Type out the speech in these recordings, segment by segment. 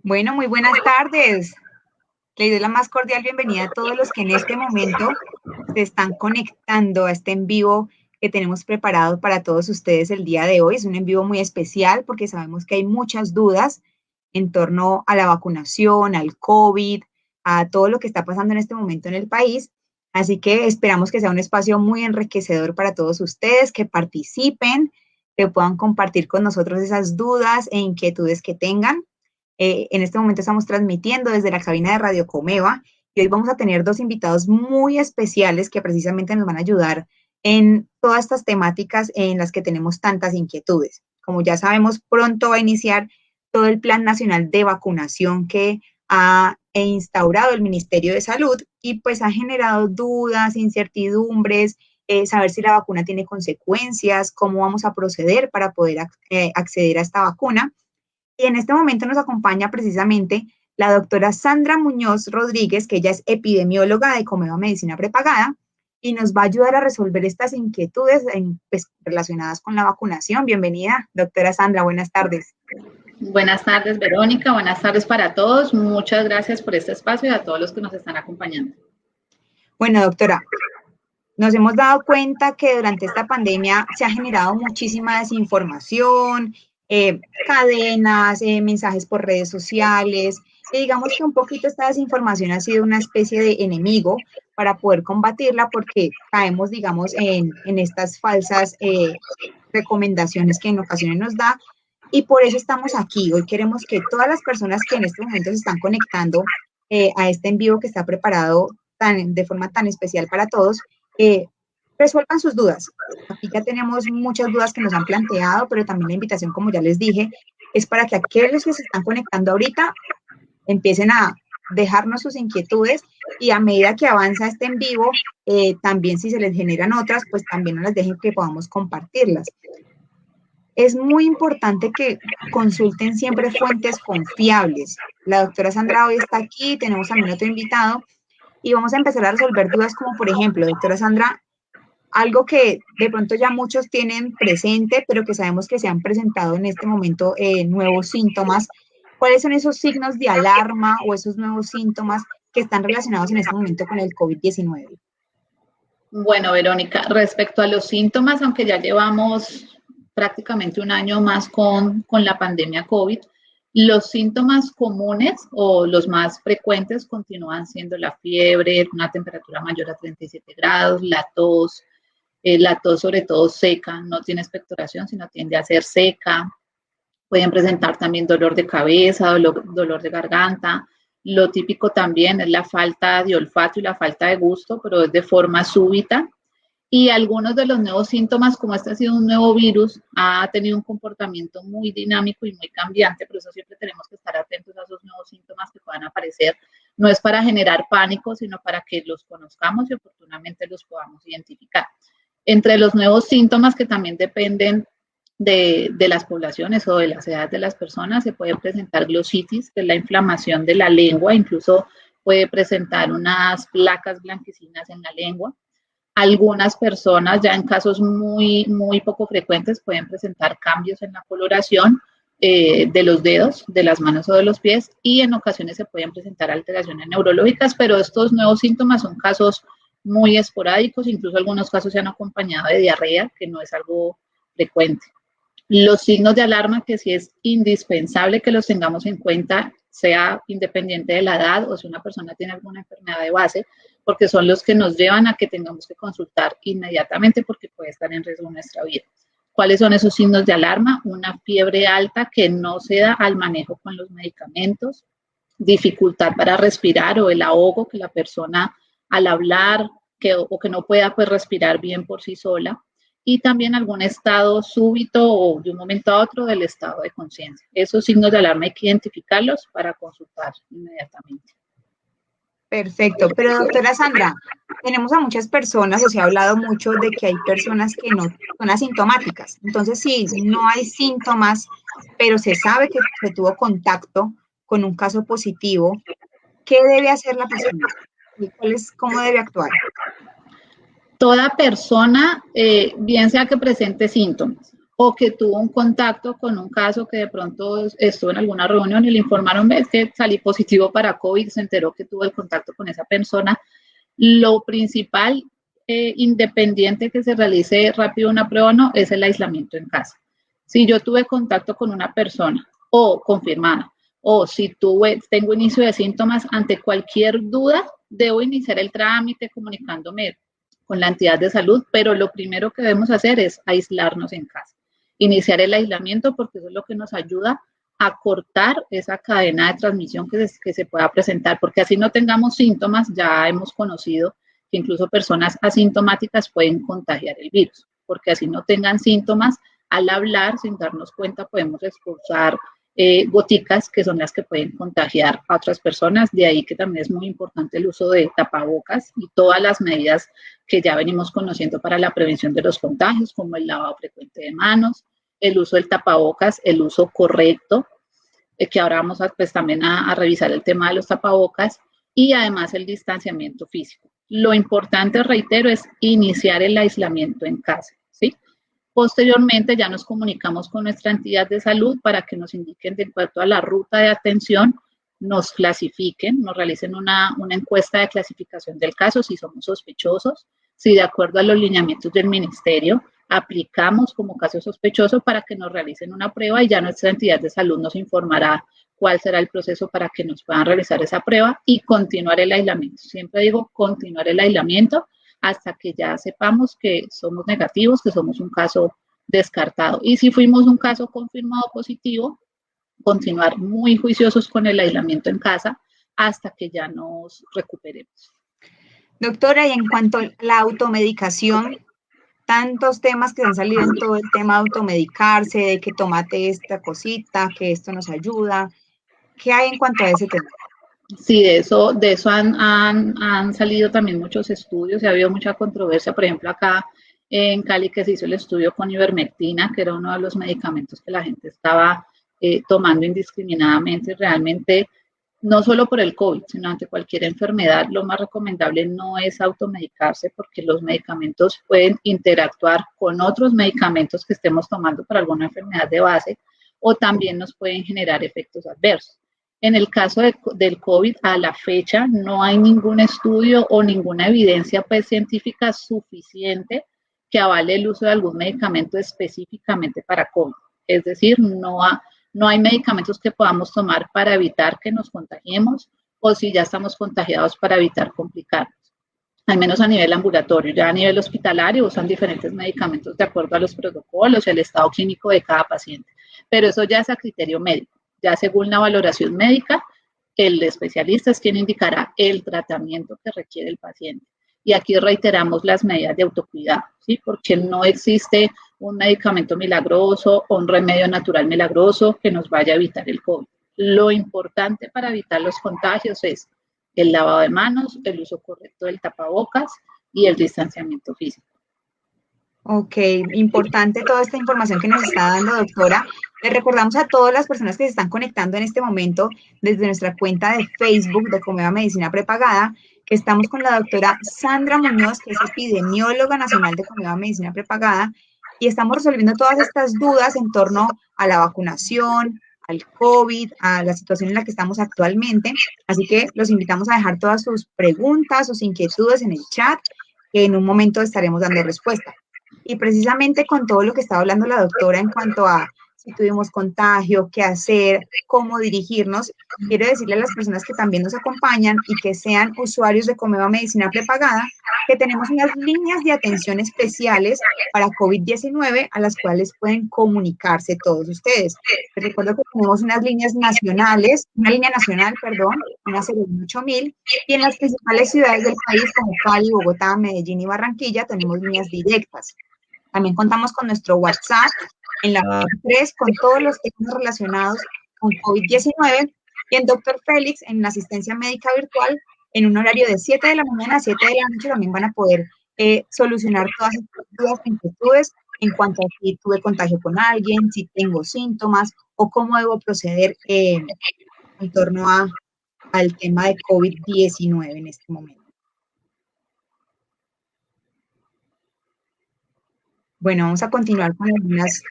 Bueno, muy buenas tardes. Les doy la más cordial bienvenida a todos los que en este momento se están conectando a este en vivo que tenemos preparado para todos ustedes el día de hoy. Es un en vivo muy especial porque sabemos que hay muchas dudas en torno a la vacunación, al COVID, a todo lo que está pasando en este momento en el país. Así que esperamos que sea un espacio muy enriquecedor para todos ustedes, que participen, que puedan compartir con nosotros esas dudas e inquietudes que tengan. En este momento estamos transmitiendo desde la cabina de Radio Comeva y hoy vamos a tener dos invitados muy especiales que precisamente nos van a ayudar en todas estas temáticas en las que tenemos tantas inquietudes. Como ya sabemos, pronto va a iniciar todo el Plan Nacional de Vacunación que ha instaurado el Ministerio de Salud y pues ha generado dudas, incertidumbres, saber si la vacuna tiene consecuencias, cómo vamos a proceder para poder acceder a esta vacuna. Y en este momento nos acompaña precisamente la doctora Sandra Muñoz Rodríguez, que ella es epidemióloga de Comeva Medicina Prepagada y nos va a ayudar a resolver estas inquietudes pues, relacionadas con la vacunación. Bienvenida, doctora Sandra, buenas tardes. Buenas tardes, Verónica, buenas tardes para todos. Muchas gracias por este espacio y a todos los que nos están acompañando. Bueno, doctora, nos hemos dado cuenta que durante esta pandemia se ha generado muchísima desinformación, cadenas, mensajes por redes sociales, y digamos que un poquito esta desinformación ha sido una especie de enemigo para poder combatirla porque caemos, digamos, en estas falsas recomendaciones que en ocasiones nos da y por eso estamos aquí. Hoy queremos que todas las personas que en este momento se están conectando a este en vivo que está preparado de forma tan especial para todos, resuelvan sus dudas. Aquí ya tenemos muchas dudas que nos han planteado, pero también la invitación, como ya les dije, es para que aquellos que se están conectando ahorita empiecen a dejarnos sus inquietudes y a medida que avanza este en vivo, también si se les generan otras, pues también nos las dejen que podamos compartirlas. Es muy importante que consulten siempre fuentes confiables. La doctora Sandra hoy está aquí, tenemos también otro invitado y vamos a empezar a resolver dudas como, por ejemplo, doctora Sandra, algo que de pronto ya muchos tienen presente, pero que sabemos que se han presentado en este momento nuevos síntomas. ¿Cuáles son esos signos de alarma o esos nuevos síntomas que están relacionados en este momento con el COVID-19? Bueno, Verónica, respecto a los síntomas, aunque ya llevamos prácticamente un año más con la pandemia COVID, los síntomas comunes o los más frecuentes continúan siendo la fiebre, una temperatura mayor a 37 grados, la tos sobre todo seca, no tiene expectoración, sino tiende a ser seca. Pueden presentar también dolor de cabeza, dolor de garganta. Lo típico también es la falta de olfato y la falta de gusto, pero es de forma súbita. Y algunos de los nuevos síntomas, como este ha sido un nuevo virus, ha tenido un comportamiento muy dinámico y muy cambiante, por eso siempre tenemos que estar atentos a esos nuevos síntomas que puedan aparecer. No es para generar pánico, sino para que los conozcamos y oportunamente los podamos identificar. Entre los nuevos síntomas que también dependen de las poblaciones o de las edades de las personas, se puede presentar glositis, que es la inflamación de la lengua, incluso puede presentar unas placas blanquecinas en la lengua. Algunas personas, ya en casos muy poco frecuentes, pueden presentar cambios en la coloración de los dedos, de las manos o de los pies, y en ocasiones se pueden presentar alteraciones neurológicas, pero estos nuevos síntomas son casos muy esporádicos, incluso algunos casos se han acompañado de diarrea, que no es algo frecuente. Los signos de alarma, que sí es indispensable que los tengamos en cuenta, sea independiente de la edad o si una persona tiene alguna enfermedad de base, porque son los que nos llevan a que tengamos que consultar inmediatamente porque puede estar en riesgo nuestra vida. ¿Cuáles son esos signos de alarma? Una fiebre alta que no se da al manejo con los medicamentos, dificultad para respirar o el ahogo que la persona al hablar o que no pueda pues respirar bien por sí sola, y también algún estado súbito o de un momento a otro del estado de conciencia. Esos signos de alarma hay que identificarlos para consultar inmediatamente. Perfecto, pero doctora Sandra, tenemos a muchas personas, o se ha hablado mucho de que hay personas que no son asintomáticas. Entonces, si no hay síntomas, pero se sabe que se tuvo contacto con un caso positivo, ¿qué debe hacer la persona? ¿Cómo debe actuar? Toda persona, bien sea que presente síntomas o que tuvo un contacto con un caso que de pronto estuvo en alguna reunión y le informaron, ves que salí positivo para COVID, se enteró que tuvo el contacto con esa persona. Lo principal, independiente que se realice rápido una prueba o no, es el aislamiento en casa. Si yo tuve contacto con una persona o confirmada, o si tengo inicio de síntomas, ante cualquier duda, debo iniciar el trámite comunicándome con la entidad de salud, pero lo primero que debemos hacer es aislarnos en casa. Iniciar el aislamiento porque eso es lo que nos ayuda a cortar esa cadena de transmisión que se pueda presentar, porque así no tengamos síntomas, ya hemos conocido que incluso personas asintomáticas pueden contagiar el virus, porque así no tengan síntomas, al hablar sin darnos cuenta podemos expulsar goticas que son las que pueden contagiar a otras personas. De ahí que también es muy importante el uso de tapabocas y todas las medidas que ya venimos conociendo para la prevención de los contagios, como el lavado frecuente de manos, el uso del tapabocas, el uso correcto, que ahora vamos pues, también a revisar el tema de los tapabocas, y además el distanciamiento físico. Lo importante, reitero, es iniciar el aislamiento en casa, ¿sí? Posteriormente ya nos comunicamos con nuestra entidad de salud para que nos indiquen de acuerdo a la ruta de atención, nos clasifiquen, nos realicen una encuesta de clasificación del caso si somos sospechosos, si de acuerdo a los lineamientos del ministerio aplicamos como caso sospechoso para que nos realicen una prueba y ya nuestra entidad de salud nos informará cuál será el proceso para que nos puedan realizar esa prueba y continuar el aislamiento. Siempre digo continuar el aislamiento hasta que ya sepamos que somos negativos, que somos un caso descartado. Y si fuimos un caso confirmado positivo, continuar muy juiciosos con el aislamiento en casa hasta que ya nos recuperemos. Doctora, y en cuanto a la automedicación, tantos temas que han salido en todo el tema de automedicarse, de que tomate esta cosita, que esto nos ayuda. ¿Qué hay en cuanto a ese tema? Sí, de eso han salido también muchos estudios y ha habido mucha controversia. Por ejemplo, acá en Cali que se hizo el estudio con ivermectina, que era uno de los medicamentos que la gente estaba tomando indiscriminadamente. Realmente, no solo por el COVID, sino ante cualquier enfermedad, lo más recomendable no es automedicarse porque los medicamentos pueden interactuar con otros medicamentos que estemos tomando para alguna enfermedad de base o también nos pueden generar efectos adversos. En el caso del COVID, a la fecha, no hay ningún estudio o ninguna evidencia pues, científica suficiente que avale el uso de algún medicamento específicamente para COVID. Es decir, no hay medicamentos que podamos tomar para evitar que nos contagiemos o si ya estamos contagiados para evitar complicarnos. Al menos a nivel ambulatorio, ya a nivel hospitalario usan diferentes medicamentos de acuerdo a los protocolos y el estado clínico de cada paciente. Pero eso ya es a criterio médico. Ya según la valoración médica, el especialista es quien indicará el tratamiento que requiere el paciente. Y aquí reiteramos las medidas de autocuidado, ¿sí? Porque no existe un medicamento milagroso o un remedio natural milagroso que nos vaya a evitar el COVID. Lo importante para evitar los contagios es el lavado de manos, el uso correcto del tapabocas y el distanciamiento físico. Ok, importante toda esta información que nos está dando, doctora. Le recordamos a todas las personas que se están conectando en este momento desde nuestra cuenta de Facebook de Comeva Medicina Prepagada, que estamos con la doctora Sandra Muñoz, que es epidemióloga nacional de Comeva Medicina Prepagada, y estamos resolviendo todas estas dudas en torno a la vacunación, al COVID, a la situación en la que estamos actualmente. Así que los invitamos a dejar todas sus preguntas, sus inquietudes en el chat, que en un momento estaremos dando respuesta. Y precisamente con todo lo que estaba hablando la doctora en cuanto a si tuvimos contagio, qué hacer, cómo dirigirnos, quiero decirle a las personas que también nos acompañan y que sean usuarios de Comeva Medicina Prepagada, que tenemos unas líneas de atención especiales para COVID-19 a las cuales pueden comunicarse todos ustedes. Les recuerdo que tenemos unas líneas nacionales, una línea nacional, perdón, una 08000, y en las principales ciudades del país como Cali, Bogotá, Medellín y Barranquilla tenemos líneas directas. También contamos con nuestro WhatsApp en la 3 con todos los temas relacionados con COVID-19 y en Dr. Félix en la asistencia médica virtual en un horario de 7 de la mañana a 7 de la noche también van a poder solucionar todas estas dudas e inquietudes en cuanto a si tuve contagio con alguien, si tengo síntomas o cómo debo proceder en torno al tema de COVID-19 en este momento. Bueno, vamos a continuar con algunas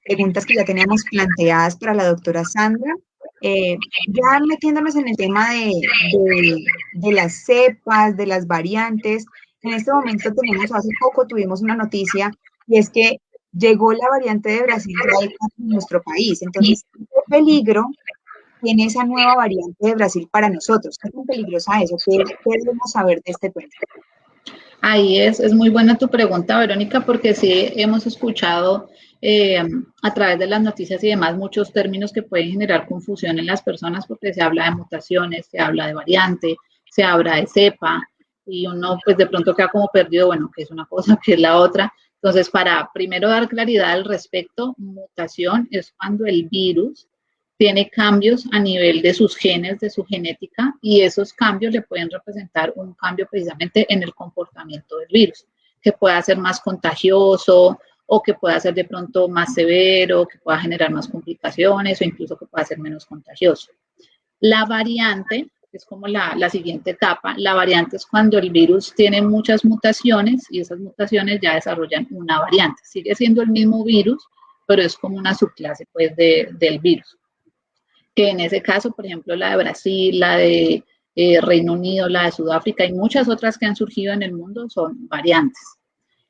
preguntas que ya teníamos planteadas para la doctora Sandra. Ya metiéndonos en el tema de las cepas, de las variantes, en este momento hace poco tuvimos una noticia y es que llegó la variante de Brasil Delta en nuestro país. Entonces, ¿qué peligro tiene esa nueva variante de Brasil para nosotros? ¿Qué tan peligrosa es? ¿Qué debemos saber de este tema? Ahí es muy buena tu pregunta, Verónica, porque sí hemos escuchado a través de las noticias y demás muchos términos que pueden generar confusión en las personas porque se habla de mutaciones, se habla de variante, se habla de cepa y uno pues de pronto queda como perdido, bueno, que es una cosa, que es la otra. Entonces, para primero dar claridad al respecto, mutación es cuando el virus tiene cambios a nivel de sus genes, de su genética, y esos cambios le pueden representar un cambio precisamente en el comportamiento del virus, que pueda ser más contagioso o que pueda ser de pronto más severo, que pueda generar más complicaciones o incluso que pueda ser menos contagioso. La variante es como la siguiente etapa. La variante es cuando el virus tiene muchas mutaciones y esas mutaciones ya desarrollan una variante. Sigue siendo el mismo virus, pero es como una subclase pues, del virus, que en ese caso, por ejemplo, la de Brasil, la de Reino Unido, la de Sudáfrica y muchas otras que han surgido en el mundo son variantes.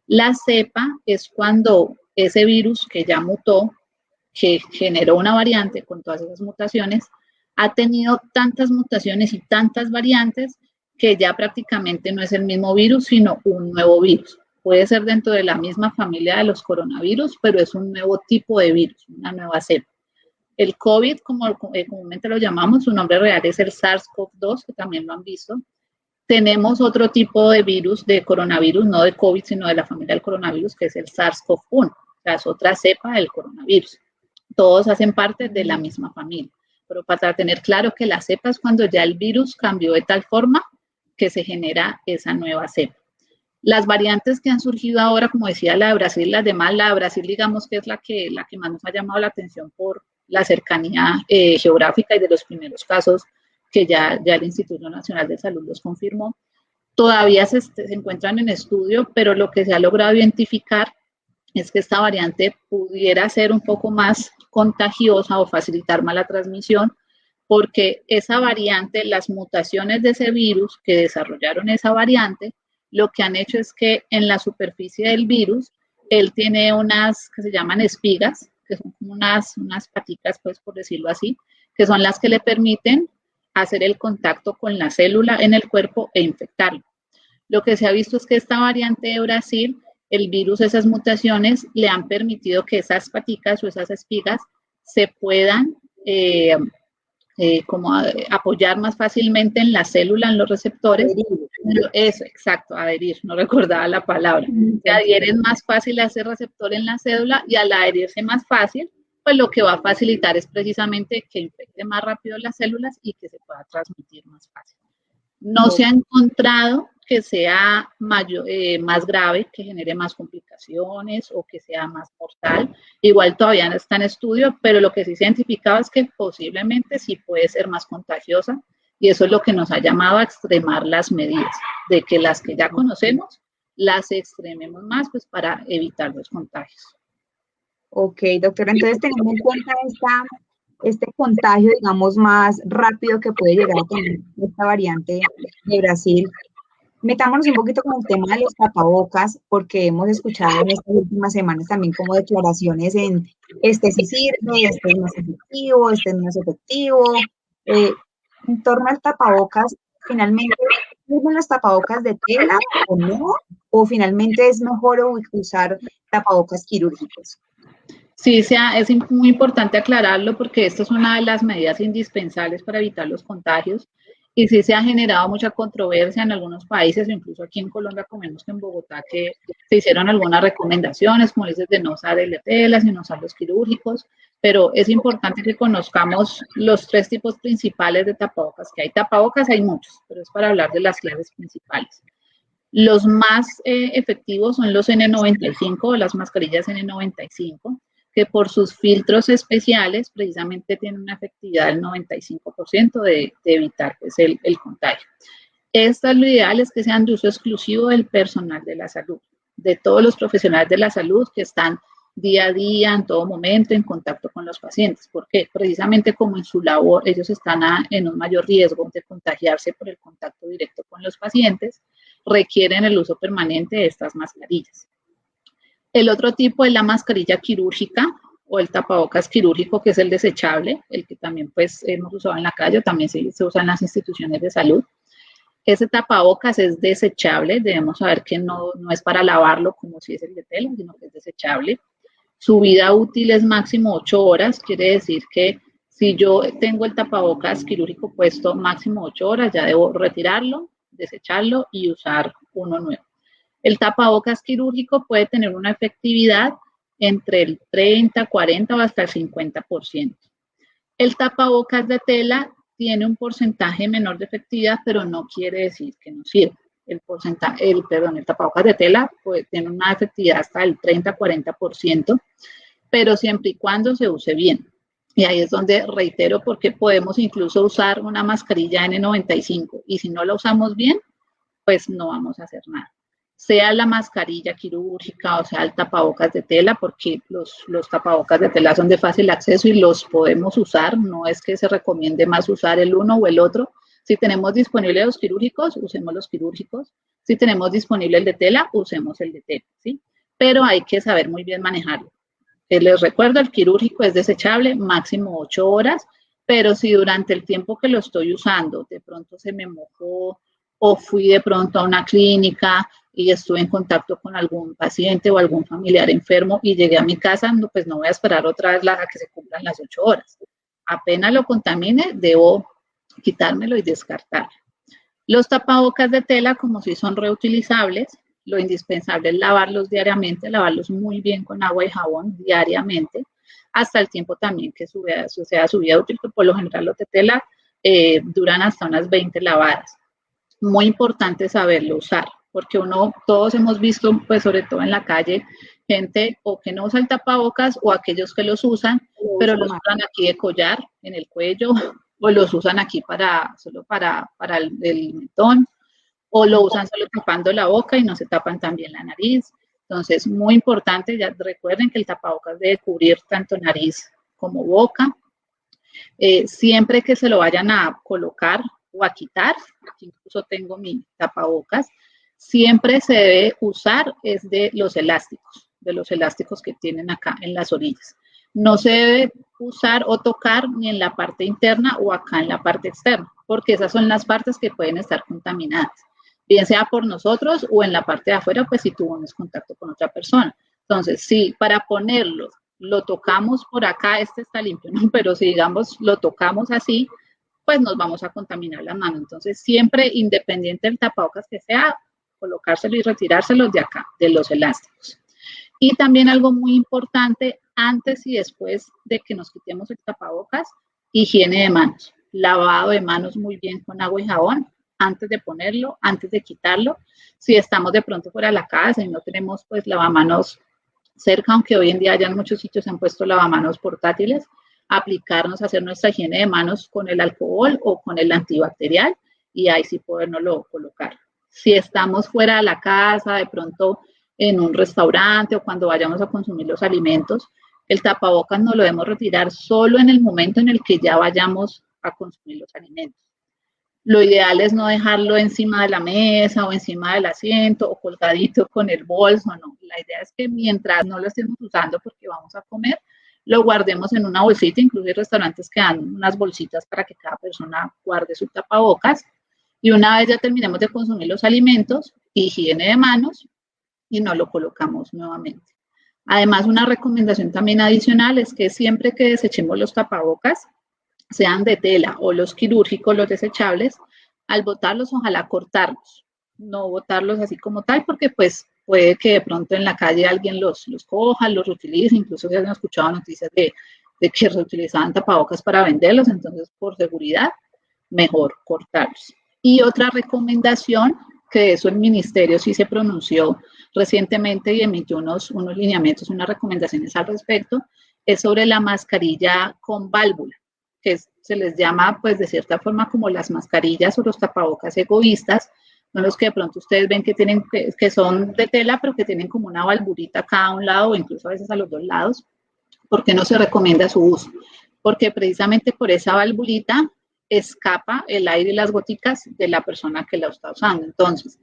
La cepa es cuando ese virus que ya mutó, que generó una variante con todas esas mutaciones, ha tenido tantas mutaciones y tantas variantes que ya prácticamente no es el mismo virus, sino un nuevo virus. Puede ser dentro de la misma familia de los coronavirus, pero es un nuevo tipo de virus, una nueva cepa. El COVID, como comúnmente lo llamamos, su nombre real es el SARS-CoV-2, que también lo han visto. Tenemos otro tipo de virus, de coronavirus, no de COVID, sino de la familia del coronavirus, que es el SARS-CoV-1, o sea, es otra cepa del coronavirus. Todos hacen parte de la misma familia, pero para tener claro que la cepa es cuando ya el virus cambió de tal forma que se genera esa nueva cepa. Las variantes que han surgido ahora, como decía la de Brasil, las demás, la de Brasil digamos que es la que más nos ha llamado la atención por la cercanía geográfica y de los primeros casos que ya el Instituto Nacional de Salud los confirmó. Todavía se encuentran en estudio, pero lo que se ha logrado identificar es que esta variante pudiera ser un poco más contagiosa o facilitar más la transmisión, porque esa variante, las mutaciones de ese virus que desarrollaron esa variante, lo que han hecho es que en la superficie del virus, él tiene unas que se llaman espigas, que son como unas paticas, pues por decirlo así, que son las que le permiten hacer el contacto con la célula en el cuerpo e infectarlo. Lo que se ha visto es que esta variante de Brasil, el virus, esas mutaciones, le han permitido que esas paticas o esas espigas se puedan como apoyar más fácilmente en la célula, en los receptores. Eso, exacto, adherir, no recordaba la palabra. Se adhieren más fácil a ese receptor en la célula y al adherirse más fácil, pues lo que va a facilitar es precisamente que infecte más rápido las células y que se pueda transmitir más fácil. No se ha encontrado que sea más grave, que genere más complicaciones o que sea más mortal. Igual todavía no está en estudio, pero lo que sí se ha identificado es que posiblemente sí puede ser más contagiosa y eso es lo que nos ha llamado a extremar las medidas, de que las que ya conocemos las extrememos más pues para evitar los contagios. Ok, doctora, entonces teniendo en cuenta este contagio, digamos, más rápido que puede llegar a tener esta variante de Brasil, metámonos un poquito con el tema de los tapabocas, porque hemos escuchado en estas últimas semanas también como declaraciones en este sí sirve, este es más efectivo, este es menos efectivo. En torno al tapabocas, finalmente, ¿sirven los tapabocas de tela o no? ¿O finalmente es mejor usar tapabocas quirúrgicos? Sí, es muy importante aclararlo porque esta es una de las medidas indispensables para evitar los contagios y sí se ha generado mucha controversia en algunos países, incluso aquí en Colombia, como vemos que en Bogotá, que se hicieron algunas recomendaciones, como dices, de no usar el de tela, sino usar los quirúrgicos, pero es importante que conozcamos los tres tipos principales de tapabocas que hay. Tapabocas hay muchos, pero es para hablar de las claves principales. Los más efectivos son los N95 o las mascarillas N95, que por sus filtros especiales precisamente tienen una efectividad del 95% de evitar pues, el contagio. Lo ideal es que sean de uso exclusivo del personal de la salud. de todos los profesionales de la salud que están día a día, en todo momento, en contacto con los pacientes, porque precisamente como en su labor ellos están en un mayor riesgo de contagiarse por el contacto directo con los pacientes, requieren el uso permanente de estas mascarillas. El otro tipo es la mascarilla quirúrgica o el tapabocas quirúrgico, que es el desechable, el que también pues hemos usado en la calle, también se usa en las instituciones de salud. Ese tapabocas es desechable, debemos saber que no es para lavarlo como si es el de tela, sino que es desechable. Su vida útil es máximo 8 horas, quiere decir que si yo tengo el tapabocas quirúrgico puesto máximo 8 horas, ya debo retirarlo, desecharlo y usar uno nuevo. El tapabocas quirúrgico puede tener una efectividad entre el 30, 40 o hasta el 50%. El tapabocas de tela tiene un porcentaje menor de efectividad, pero no quiere decir que no sirva. El tapabocas de tela puede tener una efectividad hasta el 30-40%, pero siempre y cuando se use bien. Y ahí es donde reitero, porque podemos incluso usar una mascarilla N95 y si no la usamos bien, pues no vamos a hacer nada. Sea la mascarilla quirúrgica o sea el tapabocas de tela, porque los tapabocas de tela son de fácil acceso y los podemos usar, no es que se recomiende más usar el uno o el otro. Si tenemos disponibles los quirúrgicos, usemos los quirúrgicos. Si tenemos disponible el de tela, usemos el de tela, ¿sí? Pero hay que saber muy bien manejarlo. Les recuerdo, el quirúrgico es desechable, máximo 8 horas, pero si durante el tiempo que lo estoy usando, de pronto se me mojó o fui de pronto a una clínica y estuve en contacto con algún paciente o algún familiar enfermo y llegué a mi casa, pues no voy a esperar otra vez a que se cumplan las 8 horas. Apenas lo contamine, debo quitármelo y descartarlo. Los tapabocas de tela, como si son reutilizables, lo indispensable es lavarlos diariamente, lavarlos muy bien con agua y jabón diariamente, hasta el tiempo también que sea su vida útil, que por lo general los de tela duran hasta unas 20 lavadas. Muy importante saberlo usar, porque todos hemos visto, pues sobre todo en la calle, gente o que no usa el tapabocas o aquellos que los usan, pero los usan aquí de collar, en el cuello, o los usan aquí solo para el mentón, o lo usan solo tapando la boca y no se tapan también la nariz. Entonces, muy importante, ya recuerden que el tapabocas debe cubrir tanto nariz como boca. Siempre que se lo vayan a colocar o a quitar, aquí incluso tengo mi tapabocas, siempre se debe usar es de los elásticos que tienen acá en las orillas. No se debe usar o tocar ni en la parte interna o acá en la parte externa, porque esas son las partes que pueden estar contaminadas, bien sea por nosotros o en la parte de afuera, pues si tuvimos contacto con otra persona. Entonces, si para ponerlo lo tocamos por acá, este está limpio, ¿no? Pero si digamos lo tocamos así, pues nos vamos a contaminar la mano. Entonces, siempre independiente del tapabocas que sea, colocárselo y retirárselo de acá, de los elásticos. Y también algo muy importante, antes y después de que nos quitemos el tapabocas, higiene de manos, lavado de manos muy bien con agua y jabón, antes de ponerlo, antes de quitarlo. Si estamos de pronto fuera de la casa y no tenemos pues lavamanos cerca, aunque hoy en día ya en muchos sitios se han puesto lavamanos portátiles, aplicarnos, hacer nuestra higiene de manos con el alcohol o con el antibacterial y ahí sí podernoslo colocar. Si estamos fuera de la casa, de pronto en un restaurante o cuando vayamos a consumir los alimentos, el tapabocas no lo debemos retirar solo en el momento en el que ya vayamos a consumir los alimentos. Lo ideal es no dejarlo encima de la mesa o encima del asiento o colgadito con el bolso, no. La idea es que mientras no lo estemos usando porque vamos a comer, lo guardemos en una bolsita, incluso hay restaurantes que dan unas bolsitas para que cada persona guarde su tapabocas. Y una vez ya terminemos de consumir los alimentos, higiene de manos y no lo colocamos nuevamente. Además, una recomendación también adicional es que siempre que desechemos los tapabocas, sean de tela o los quirúrgicos, los desechables, al botarlos, ojalá cortarlos, no botarlos así como tal, porque pues puede que de pronto en la calle alguien los coja, los reutilice, incluso se han escuchado noticias de que reutilizaban tapabocas para venderlos, entonces por seguridad, mejor cortarlos. Y otra recomendación, que eso el ministerio sí se pronunció recientemente y emitió unos lineamientos, unas recomendaciones al respecto, es sobre la mascarilla con válvula, que se les llama pues de cierta forma como las mascarillas o los tapabocas egoístas, son los que de pronto ustedes ven que tienen, que son de tela, pero que tienen como una valvulita acá a un lado o incluso a veces a los dos lados. ¿Por qué no se recomienda su uso? Porque precisamente por esa valvulita escapa el aire y las goticas de la persona que la está usando. Entonces,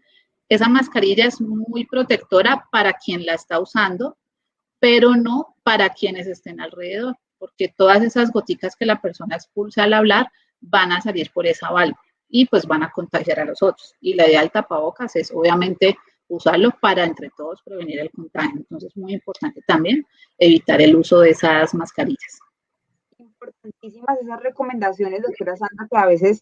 esa mascarilla es muy protectora para quien la está usando, pero no para quienes estén alrededor, porque todas esas goticas que la persona expulsa al hablar van a salir por esa válvula y pues van a contagiar a los otros. Y la idea del tapabocas es obviamente usarlo para entre todos prevenir el contagio. Entonces es muy importante también evitar el uso de esas mascarillas. Importantísimas esas recomendaciones, doctora Sandra, que a veces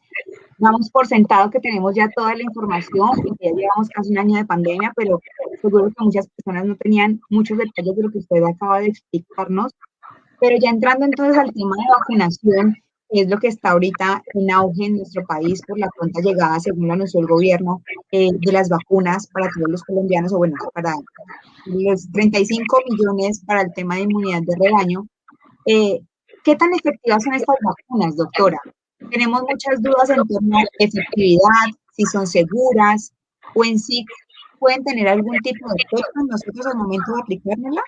damos por sentado que tenemos ya toda la información y que ya llevamos casi un año de pandemia, pero seguro que muchas personas no tenían muchos detalles de lo que usted acaba de explicarnos. Pero ya entrando entonces al tema de vacunación, que es lo que está ahorita en auge en nuestro país por la pronta llegada, según lo anunció el gobierno, de las vacunas para todos los colombianos, o bueno, para los 35 millones para el tema de inmunidad de rebaño. ¿Qué tan efectivas son estas vacunas, doctora? Tenemos muchas dudas en torno a la efectividad, si son seguras, o en sí pueden tener algún tipo de efecto en nosotros al momento de aplicárnosla.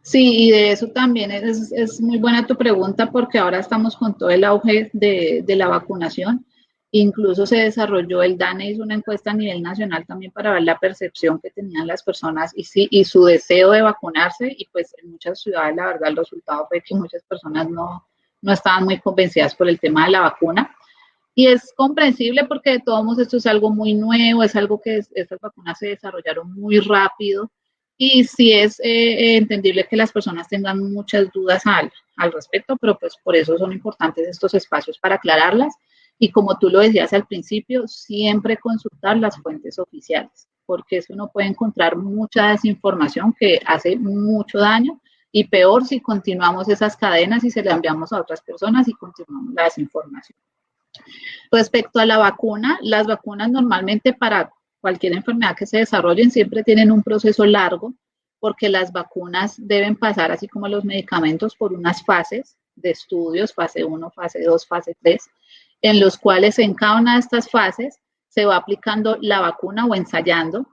Sí, y de eso también es muy buena tu pregunta porque ahora estamos con todo el auge de la vacunación. Incluso se desarrolló, el DANE hizo una encuesta a nivel nacional también para ver la percepción que tenían las personas y su deseo de vacunarse. Y pues en muchas ciudades, la verdad, el resultado fue que muchas personas no estaban muy convencidas por el tema de la vacuna. Y es comprensible porque de todos modos esto es algo muy nuevo, es algo que estas vacunas se desarrollaron muy rápido. Y sí es entendible que las personas tengan muchas dudas al respecto, pero pues por eso son importantes estos espacios para aclararlas. Y como tú lo decías al principio, siempre consultar las fuentes oficiales, porque eso uno puede encontrar mucha desinformación que hace mucho daño y peor si continuamos esas cadenas y se le enviamos a otras personas y continuamos la desinformación. Respecto a la vacuna, las vacunas normalmente para cualquier enfermedad que se desarrollen siempre tienen un proceso largo porque las vacunas deben pasar, así como los medicamentos, por unas fases de estudios, fase 1, fase 2, fase 3, en los cuales en cada una de estas fases se va aplicando la vacuna o ensayando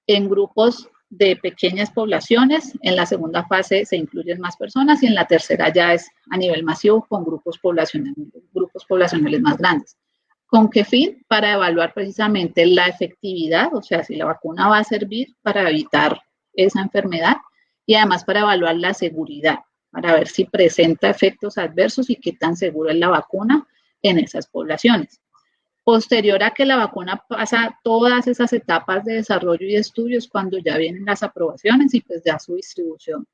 en grupos de pequeñas poblaciones. En la segunda fase se incluyen más personas y en la tercera ya es a nivel masivo con grupos poblacionales más grandes. ¿Con qué fin? Para evaluar precisamente la efectividad, o sea, si la vacuna va a servir para evitar esa enfermedad y además para evaluar la seguridad, para ver si presenta efectos adversos y qué tan segura es la vacuna en esas poblaciones. Posterior a que la vacuna pasa todas esas etapas de desarrollo y estudios, cuando ya vienen las aprobaciones y pues ya su distribución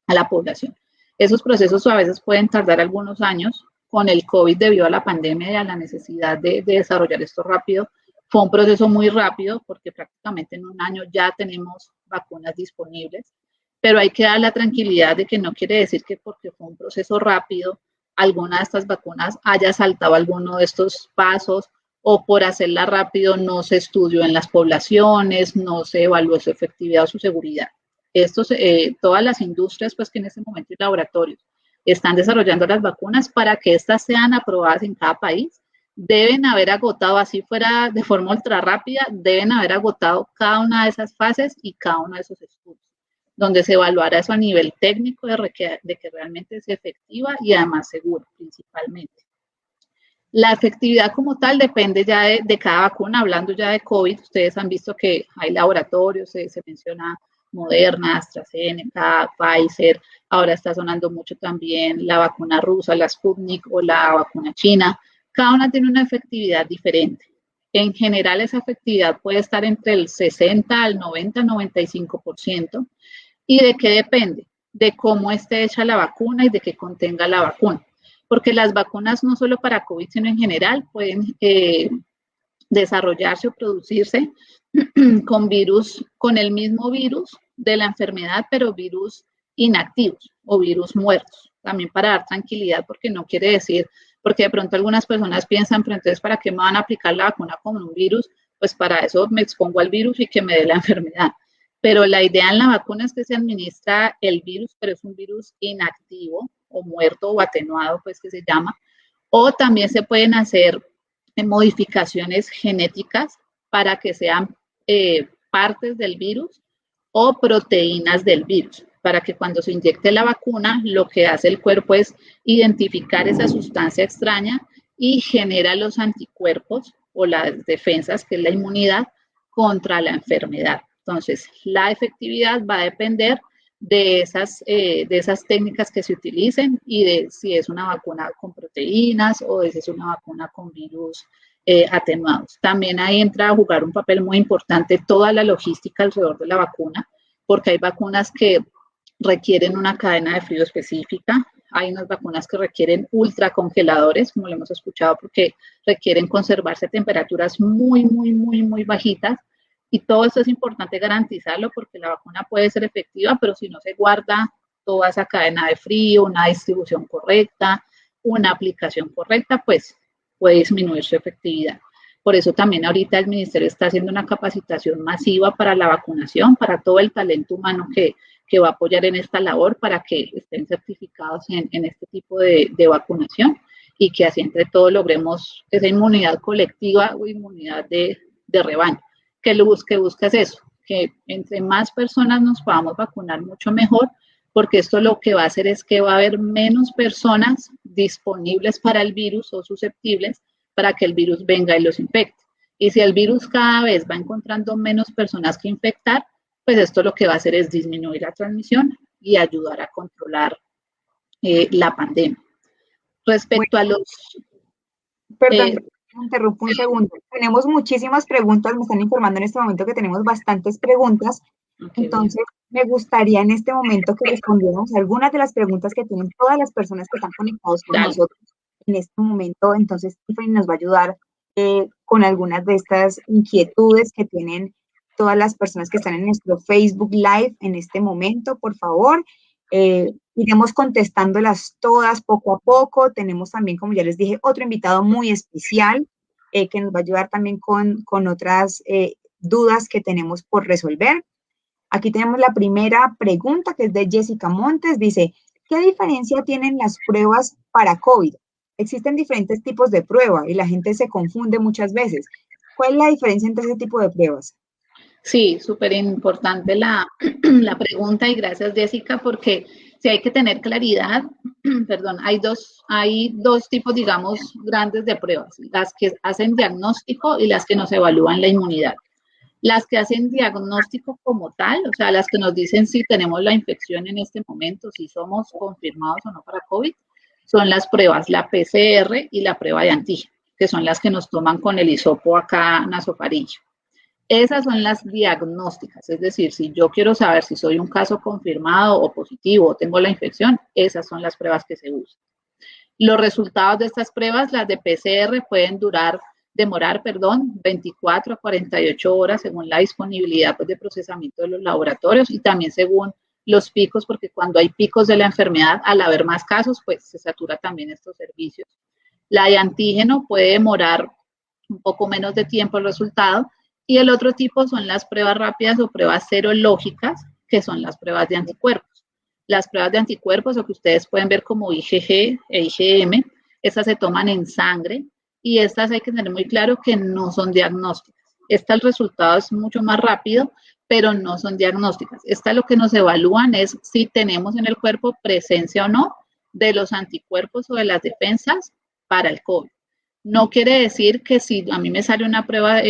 a la población. Esos procesos a veces pueden tardar algunos años. Con el COVID, debido a la pandemia y a la necesidad de desarrollar esto rápido, fue un proceso muy rápido porque prácticamente en un año ya tenemos vacunas disponibles, pero hay que dar la tranquilidad de que no quiere decir que porque fue un proceso rápido, alguna de estas vacunas haya saltado alguno de estos pasos o por hacerla rápido no se estudió en las poblaciones, no se evaluó su efectividad o su seguridad. Todas las industrias pues que en este momento y laboratorios están desarrollando las vacunas para que éstas sean aprobadas en cada país, deben haber agotado, así fuera de forma ultra rápida, deben haber agotado cada una de esas fases y cada uno de esos estudios, donde se evaluará eso a nivel técnico de que realmente es efectiva y además segura, principalmente. La efectividad como tal depende ya de cada vacuna. Hablando ya de COVID, ustedes han visto que hay laboratorios, se menciona Moderna, AstraZeneca, Pfizer, ahora está sonando mucho también la vacuna rusa, la Sputnik o la vacuna china. Cada una tiene una efectividad diferente. En general, esa efectividad puede estar entre el 60 al 90, 95%. ¿Y de qué depende? De cómo esté hecha la vacuna y de qué contenga la vacuna. Porque las vacunas no solo para COVID, sino en general pueden desarrollarse o producirse con el mismo virus de la enfermedad, pero virus inactivos o virus muertos. También para dar tranquilidad, porque no quiere decir, porque de pronto algunas personas piensan, pero entonces ¿para qué me van a aplicar la vacuna con un virus? Pues para eso me expongo al virus y que me dé la enfermedad. Pero la idea en la vacuna es que se administra el virus, pero es un virus inactivo o muerto o atenuado, pues que se llama. O también se pueden hacer modificaciones genéticas para que sean partes del virus o proteínas del virus, para que cuando se inyecte la vacuna, lo que hace el cuerpo es identificar esa sustancia extraña y genera los anticuerpos o las defensas, que es la inmunidad, contra la enfermedad. Entonces, la efectividad va a depender de esas técnicas que se utilicen y de si es una vacuna con proteínas o si es una vacuna con virus atenuados. También ahí entra a jugar un papel muy importante toda la logística alrededor de la vacuna, porque hay vacunas que requieren una cadena de frío específica, hay unas vacunas que requieren ultracongeladores, como lo hemos escuchado, porque requieren conservarse a temperaturas muy, muy, muy, muy bajitas, y todo esto es importante garantizarlo porque la vacuna puede ser efectiva, pero si no se guarda toda esa cadena de frío, una distribución correcta, una aplicación correcta, pues puede disminuir su efectividad. Por eso también ahorita el Ministerio está haciendo una capacitación masiva para la vacunación, para todo el talento humano que va a apoyar en esta labor para que estén certificados en este tipo de vacunación y que así entre todos logremos esa inmunidad colectiva o inmunidad de rebaño. Que lo que busca es eso, que entre más personas nos podamos vacunar mucho mejor, porque esto lo que va a hacer es que va a haber menos personas disponibles para el virus o susceptibles para que el virus venga y los infecte. Y si el virus cada vez va encontrando menos personas que infectar, pues esto lo que va a hacer es disminuir la transmisión y ayudar a controlar la pandemia. Respecto a los... Perdón, me interrumpo un segundo. Tenemos muchísimas preguntas, me están informando en este momento que tenemos bastantes preguntas. Okay, entonces, me gustaría en este momento que respondiéramos algunas de las preguntas que tienen todas las personas que están conectados con nosotros en este momento. Entonces, Tiffany nos va a ayudar con algunas de estas inquietudes que tienen todas las personas que están en nuestro Facebook Live en este momento, por favor. Iremos contestándolas todas poco a poco. Tenemos también, como ya les dije, otro invitado muy especial que nos va a ayudar también con otras dudas que tenemos por resolver. Aquí tenemos la primera pregunta, que es de Jessica Montes. Dice, ¿qué diferencia tienen las pruebas para COVID? Existen diferentes tipos de prueba y la gente se confunde muchas veces. ¿Cuál es la diferencia entre ese tipo de pruebas? Sí, súper importante la pregunta y gracias, Jessica, porque si hay que tener claridad, perdón, hay dos tipos, digamos, grandes de pruebas, las que hacen diagnóstico y las que nos evalúan la inmunidad. Las que hacen diagnóstico como tal, o sea, las que nos dicen si tenemos la infección en este momento, si somos confirmados o no para COVID, son las pruebas, la PCR y la prueba de antígeno, que son las que nos toman con el hisopo acá nasofaríngeo. Esas son las diagnósticas, es decir, si yo quiero saber si soy un caso confirmado o positivo o tengo la infección, esas son las pruebas que se usan. Los resultados de estas pruebas, las de PCR, pueden demorar 24 a 48 horas según la disponibilidad de procesamiento de los laboratorios y también según los picos, porque cuando hay picos de la enfermedad, al haber más casos, pues se satura también estos servicios. La de antígeno puede demorar un poco menos de tiempo el resultado. Y el otro tipo son las pruebas rápidas o pruebas serológicas, que son las pruebas de anticuerpos. Las pruebas de anticuerpos, o que ustedes pueden ver como IgG e IgM, estas se toman en sangre y estas hay que tener muy claro que no son diagnósticas. El resultado es mucho más rápido, pero no son diagnósticas. Lo que nos evalúan es si tenemos en el cuerpo presencia o no de los anticuerpos o de las defensas para el COVID. No quiere decir que si a mí me sale una prueba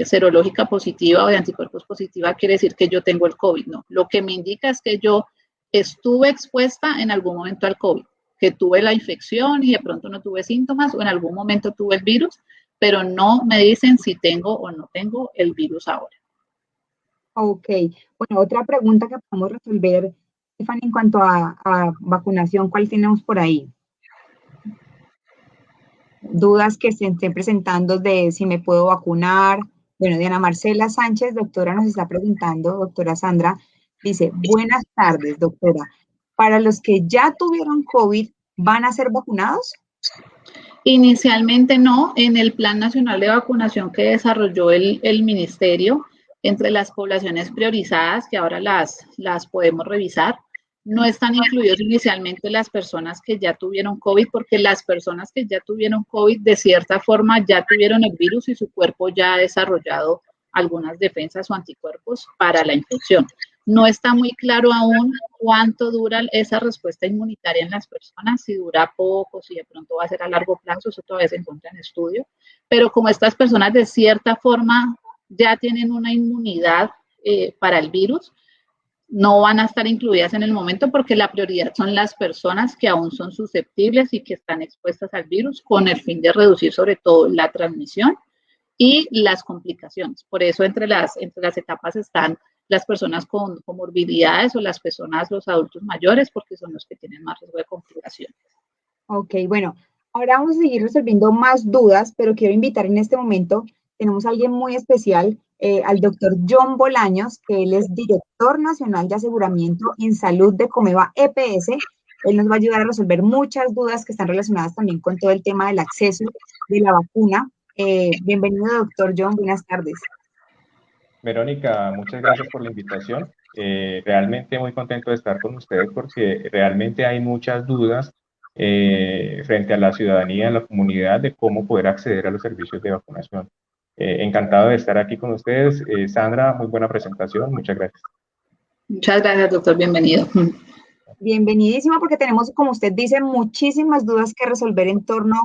serológica positiva o de anticuerpos positiva, quiere decir que yo tengo el COVID. No, lo que me indica es que yo estuve expuesta en algún momento al COVID, que tuve la infección y de pronto no tuve síntomas o en algún momento tuve el virus, pero no me dicen si tengo o no tengo el virus ahora. Ok. Bueno, otra pregunta que podemos resolver, Stephanie, en cuanto a vacunación, ¿cuál tenemos por ahí? Dudas que se estén presentando de si me puedo vacunar. Bueno, Diana Marcela Sánchez, doctora, nos está preguntando, doctora Sandra, dice, buenas tardes, doctora. Para los que ya tuvieron COVID, ¿van a ser vacunados? Inicialmente no. En el Plan Nacional de Vacunación que desarrolló el Ministerio, entre las poblaciones priorizadas, que ahora las podemos revisar, no están incluidos inicialmente las personas que ya tuvieron COVID, porque las personas que ya tuvieron COVID, de cierta forma, ya tuvieron el virus y su cuerpo ya ha desarrollado algunas defensas o anticuerpos para la infección. No está muy claro aún cuánto dura esa respuesta inmunitaria en las personas, si dura poco, si de pronto va a ser a largo plazo, eso todavía se encuentra en estudio, pero como estas personas de cierta forma ya tienen una inmunidad para el virus, no van a estar incluidas en el momento porque la prioridad son las personas que aún son susceptibles y que están expuestas al virus con el fin de reducir sobre todo la transmisión y las complicaciones. Por eso entre las etapas están las personas con comorbilidades o las personas, los adultos mayores, porque son los que tienen más riesgo de complicaciones. Ok, bueno, ahora vamos a seguir resolviendo más dudas, pero quiero invitar en este momento, tenemos a alguien muy especial, al doctor John Bolaños, que él es director nacional de aseguramiento en salud de Comeva EPS. Él nos va a ayudar a resolver muchas dudas que están relacionadas también con todo el tema del acceso de la vacuna. Bienvenido, doctor John, buenas tardes. Verónica, muchas gracias por la invitación. Realmente muy contento de estar con ustedes porque realmente hay muchas dudas frente a la ciudadanía, a la comunidad, de cómo poder acceder a los servicios de vacunación. Encantado de estar aquí con ustedes. Sandra, muy buena presentación. Muchas gracias. Muchas gracias, doctor. Bienvenido. Bienvenidísimo, porque tenemos, como usted dice, muchísimas dudas que resolver en torno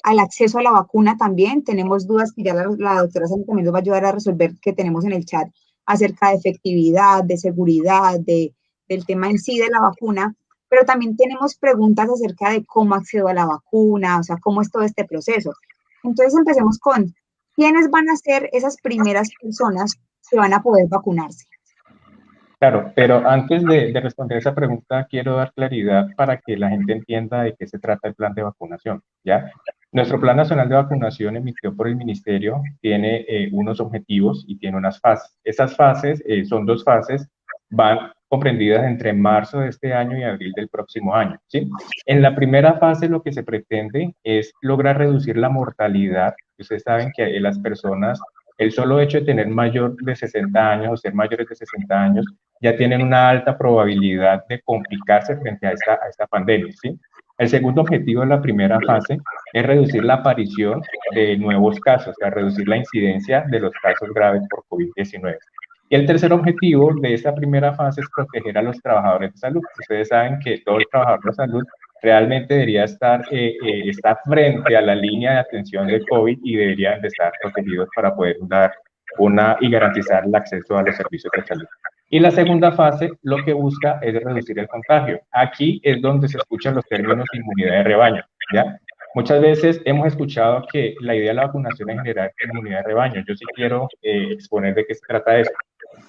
al acceso a la vacuna también. Tenemos dudas que ya la doctora Sandra también nos va a ayudar a resolver, que tenemos en el chat, acerca de efectividad, de seguridad, del tema en sí de la vacuna, pero también tenemos preguntas acerca de cómo accedo a la vacuna, o sea, cómo es todo este proceso. Entonces, empecemos con, ¿quiénes van a ser esas primeras personas que van a poder vacunarse? Claro, pero antes de responder esa pregunta, quiero dar claridad para que la gente entienda de qué se trata el plan de vacunación, ¿ya? Nuestro Plan Nacional de Vacunación emitido por el Ministerio tiene unos objetivos y tiene unas fases. Esas fases son 2 fases, van comprendidas entre marzo de este año y abril del próximo año, ¿sí? En la primera fase lo que se pretende es lograr reducir la mortalidad. Ustedes saben que las personas, el solo hecho de tener mayor de 60 años o ser mayores de 60 años, ya tienen una alta probabilidad de complicarse frente a esta pandemia, ¿sí? El segundo objetivo de la primera fase es reducir la aparición de nuevos casos, o sea, reducir la incidencia de los casos graves por COVID-19. Y el tercer objetivo de esta primera fase es proteger a los trabajadores de salud. Ustedes saben que todo el trabajador de salud realmente debería estar frente a la línea de atención de COVID y deberían de estar protegidos para poder dar y garantizar el acceso a los servicios de salud. Y la segunda fase lo que busca es reducir el contagio. Aquí es donde se escuchan los términos de inmunidad de rebaño, ¿ya? Muchas veces hemos escuchado que la idea de la vacunación es generar inmunidad de rebaño. Yo sí quiero exponer de qué se trata esto.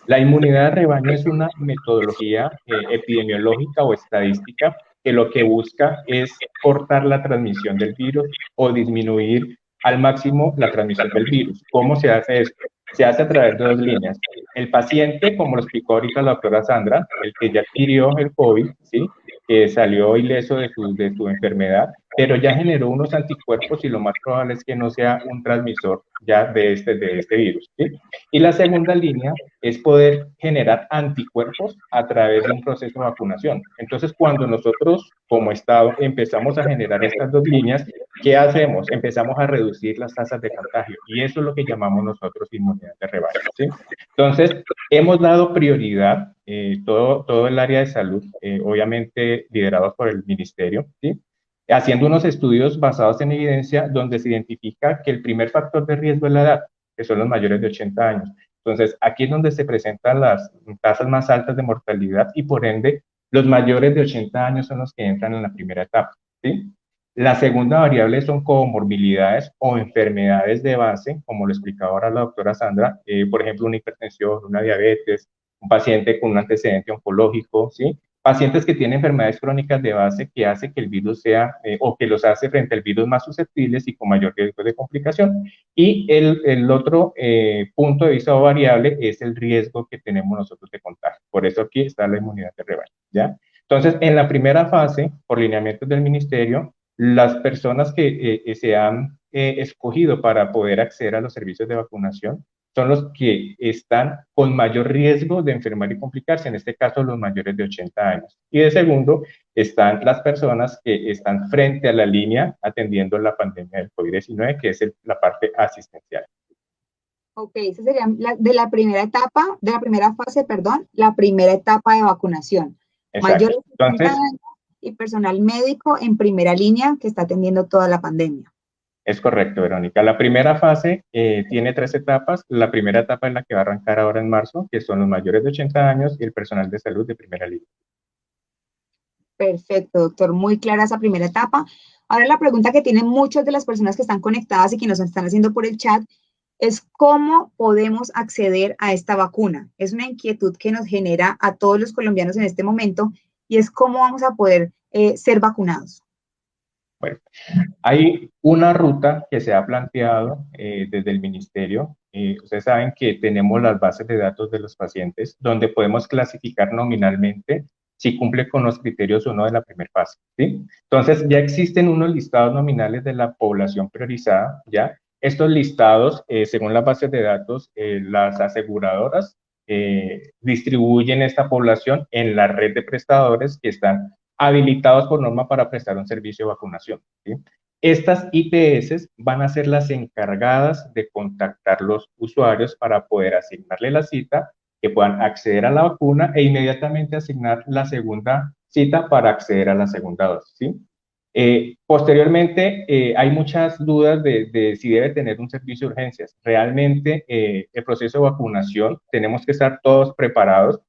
La inmunidad de rebaño es una metodología epidemiológica o estadística que lo que busca es cortar la transmisión del virus o disminuir al máximo la transmisión del virus. ¿Cómo se hace esto? Se hace a través de 2 líneas. El paciente, como lo explicó ahorita la doctora Sandra, el que ya adquirió el COVID, ¿sí? Que salió ileso de su enfermedad, pero ya generó unos anticuerpos y lo más probable es que no sea un transmisor ya de este virus, ¿sí? Y la segunda línea es poder generar anticuerpos a través de un proceso de vacunación. Entonces, cuando nosotros como Estado empezamos a generar estas 2 líneas, ¿qué hacemos? Empezamos a reducir las tasas de contagio y eso es lo que llamamos nosotros inmunidad de rebaño, ¿sí? Entonces, hemos dado prioridad, todo el área de salud, obviamente liderados por el Ministerio, ¿sí? Haciendo unos estudios basados en evidencia donde se identifica que el primer factor de riesgo es la edad, que son los mayores de 80 años. Entonces, aquí es donde se presentan las tasas más altas de mortalidad y por ende, los mayores de 80 años son los que entran en la primera etapa, ¿sí? La segunda variable son comorbilidades o enfermedades de base, como lo explicaba ahora la doctora Sandra, por ejemplo, una hipertensión, una diabetes, un paciente con un antecedente oncológico, ¿sí? Pacientes que tienen enfermedades crónicas de base que hace que el virus sea, o que los hace frente al virus más susceptibles y con mayor riesgo de complicación. Y el otro punto de vista o variable es el riesgo que tenemos nosotros de contagio. Por eso aquí está la inmunidad de rebaño, ¿ya? Entonces, en la primera fase, por lineamientos del ministerio, las personas que se han escogido para poder acceder a los servicios de vacunación son los que están con mayor riesgo de enfermar y complicarse, en este caso los mayores de 80 años. Y de segundo, están las personas que están frente a la línea atendiendo la pandemia del COVID-19, que es la parte asistencial. Ok, esa sería de la primera etapa, de la primera fase, perdón, la primera etapa de vacunación. Exacto. Mayores de 60 Entonces, años y personal médico en primera línea que está atendiendo toda la pandemia. es correcto, Verónica. La primera fase tiene 3 etapas. La primera etapa es la que va a arrancar ahora en marzo, que son los mayores de 80 años y el personal de salud de primera línea. Perfecto, doctor. Muy clara esa primera etapa. Ahora la pregunta que tienen muchas de las personas que están conectadas y que nos están haciendo por el chat es cómo podemos acceder a esta vacuna. Es una inquietud que nos genera a todos los colombianos en este momento y es cómo vamos a poder ser vacunados. Bueno, hay una ruta que se ha planteado desde el ministerio. Ustedes saben que tenemos las bases de datos de los pacientes donde podemos clasificar nominalmente si cumple con los criterios o no de la primera fase, ¿sí? Entonces, ya existen unos listados nominales de la población priorizada, ¿ya? Estos listados, según las bases de datos, las aseguradoras distribuyen esta población en la red de prestadores que están habilitados por norma para prestar un servicio de vacunación, ¿sí? Estas IPS van a ser las encargadas de contactar los usuarios para poder asignarle la cita, que puedan acceder a la vacuna e inmediatamente asignar la segunda cita para acceder a la segunda dosis, ¿sí? Posteriormente, hay muchas dudas de si debe tener un servicio de urgencias. Realmente, el proceso de vacunación, tenemos que estar todos preparados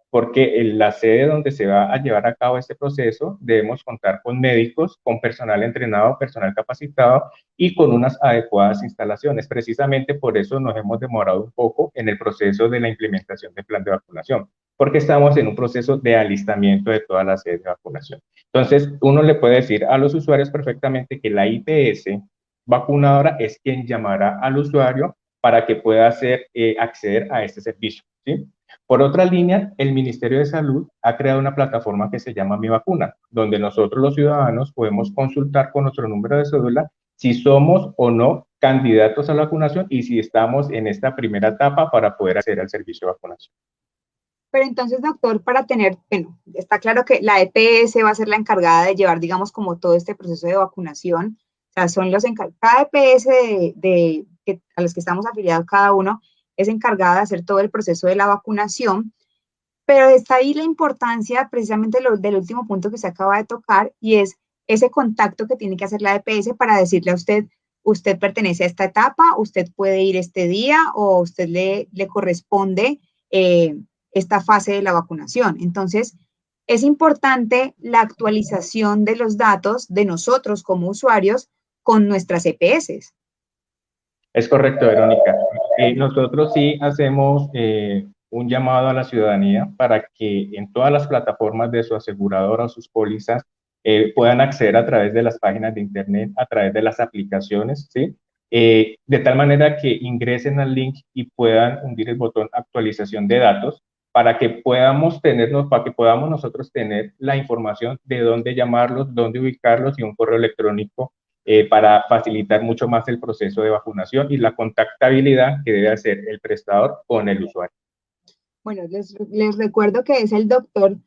porque en la sede donde se va a llevar a cabo este proceso debemos contar con médicos, con personal entrenado, personal capacitado y con unas adecuadas instalaciones. Precisamente por eso nos hemos demorado un poco en el proceso de la implementación del plan de vacunación, porque estamos en un proceso de alistamiento de todas las sedes de vacunación. Entonces, uno le puede decir a los usuarios perfectamente que la IPS vacunadora es quien llamará al usuario para que pueda acceder a este servicio, ¿sí? Por otra línea, el Ministerio de Salud ha creado una plataforma que se llama Mi Vacuna, donde nosotros los ciudadanos podemos consultar con nuestro número de cédula si somos o no candidatos a la vacunación y si estamos en esta primera etapa para poder acceder al servicio de vacunación. Pero entonces, doctor, para tener, bueno, está claro que la EPS va a ser la encargada de llevar, digamos, como todo este proceso de vacunación. O sea, son los encargados, cada EPS a los que estamos afiliados cada uno es encargada de hacer todo el proceso de la vacunación, pero está ahí la importancia precisamente del último punto que se acaba de tocar y es ese contacto que tiene que hacer la EPS para decirle a usted, usted pertenece a esta etapa, usted puede ir este día o a usted le corresponde esta fase de la vacunación. Entonces, es importante la actualización de los datos de nosotros como usuarios con nuestras EPS. Es correcto, Verónica. Nosotros sí hacemos un llamado a la ciudadanía para que en todas las plataformas de su aseguradora o sus pólizas puedan acceder a través de las páginas de internet, a través de las aplicaciones, ¿sí? De tal manera que ingresen al link y puedan hundir el botón actualización de datos para que para que podamos nosotros tener la información de dónde llamarlos, dónde ubicarlos y un correo electrónico para facilitar mucho más el proceso de vacunación y la contactabilidad que debe hacer el prestador con el usuario. Bueno, les recuerdo que es el doctor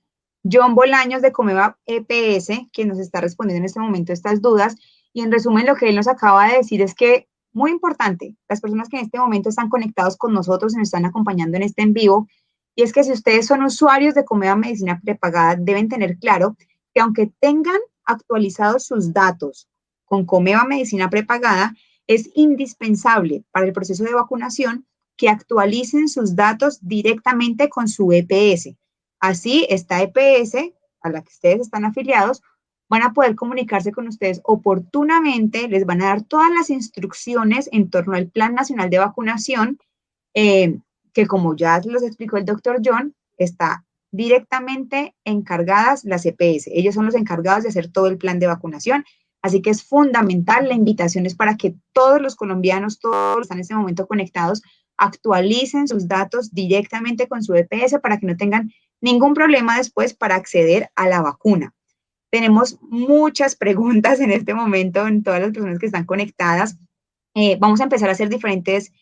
John Bolaños de Comeva EPS quien nos está respondiendo en este momento estas dudas. Y en resumen, lo que él nos acaba de decir es que, muy importante, las personas que en este momento están conectados con nosotros y nos están acompañando en este en vivo, y es que si ustedes son usuarios de Comeva Medicina Prepagada, deben tener claro que aunque tengan actualizados sus datos con Comeva Medicina Prepagada, es indispensable para el proceso de vacunación que actualicen sus datos directamente con su EPS. Así, esta EPS a la que ustedes están afiliados van a poder comunicarse con ustedes oportunamente, les van a dar todas las instrucciones en torno al Plan Nacional de Vacunación, que como ya los explicó el doctor John, está directamente encargadas las EPS. Ellos son los encargados de hacer todo el plan de vacunación. Así que es fundamental, la invitación es para que todos los colombianos, todos los que están en este momento conectados, actualicen sus datos directamente con su EPS para que no tengan ningún problema después para acceder a la vacuna. Tenemos muchas preguntas en este momento en todas las personas que están conectadas. Vamos a empezar a hacer diferentes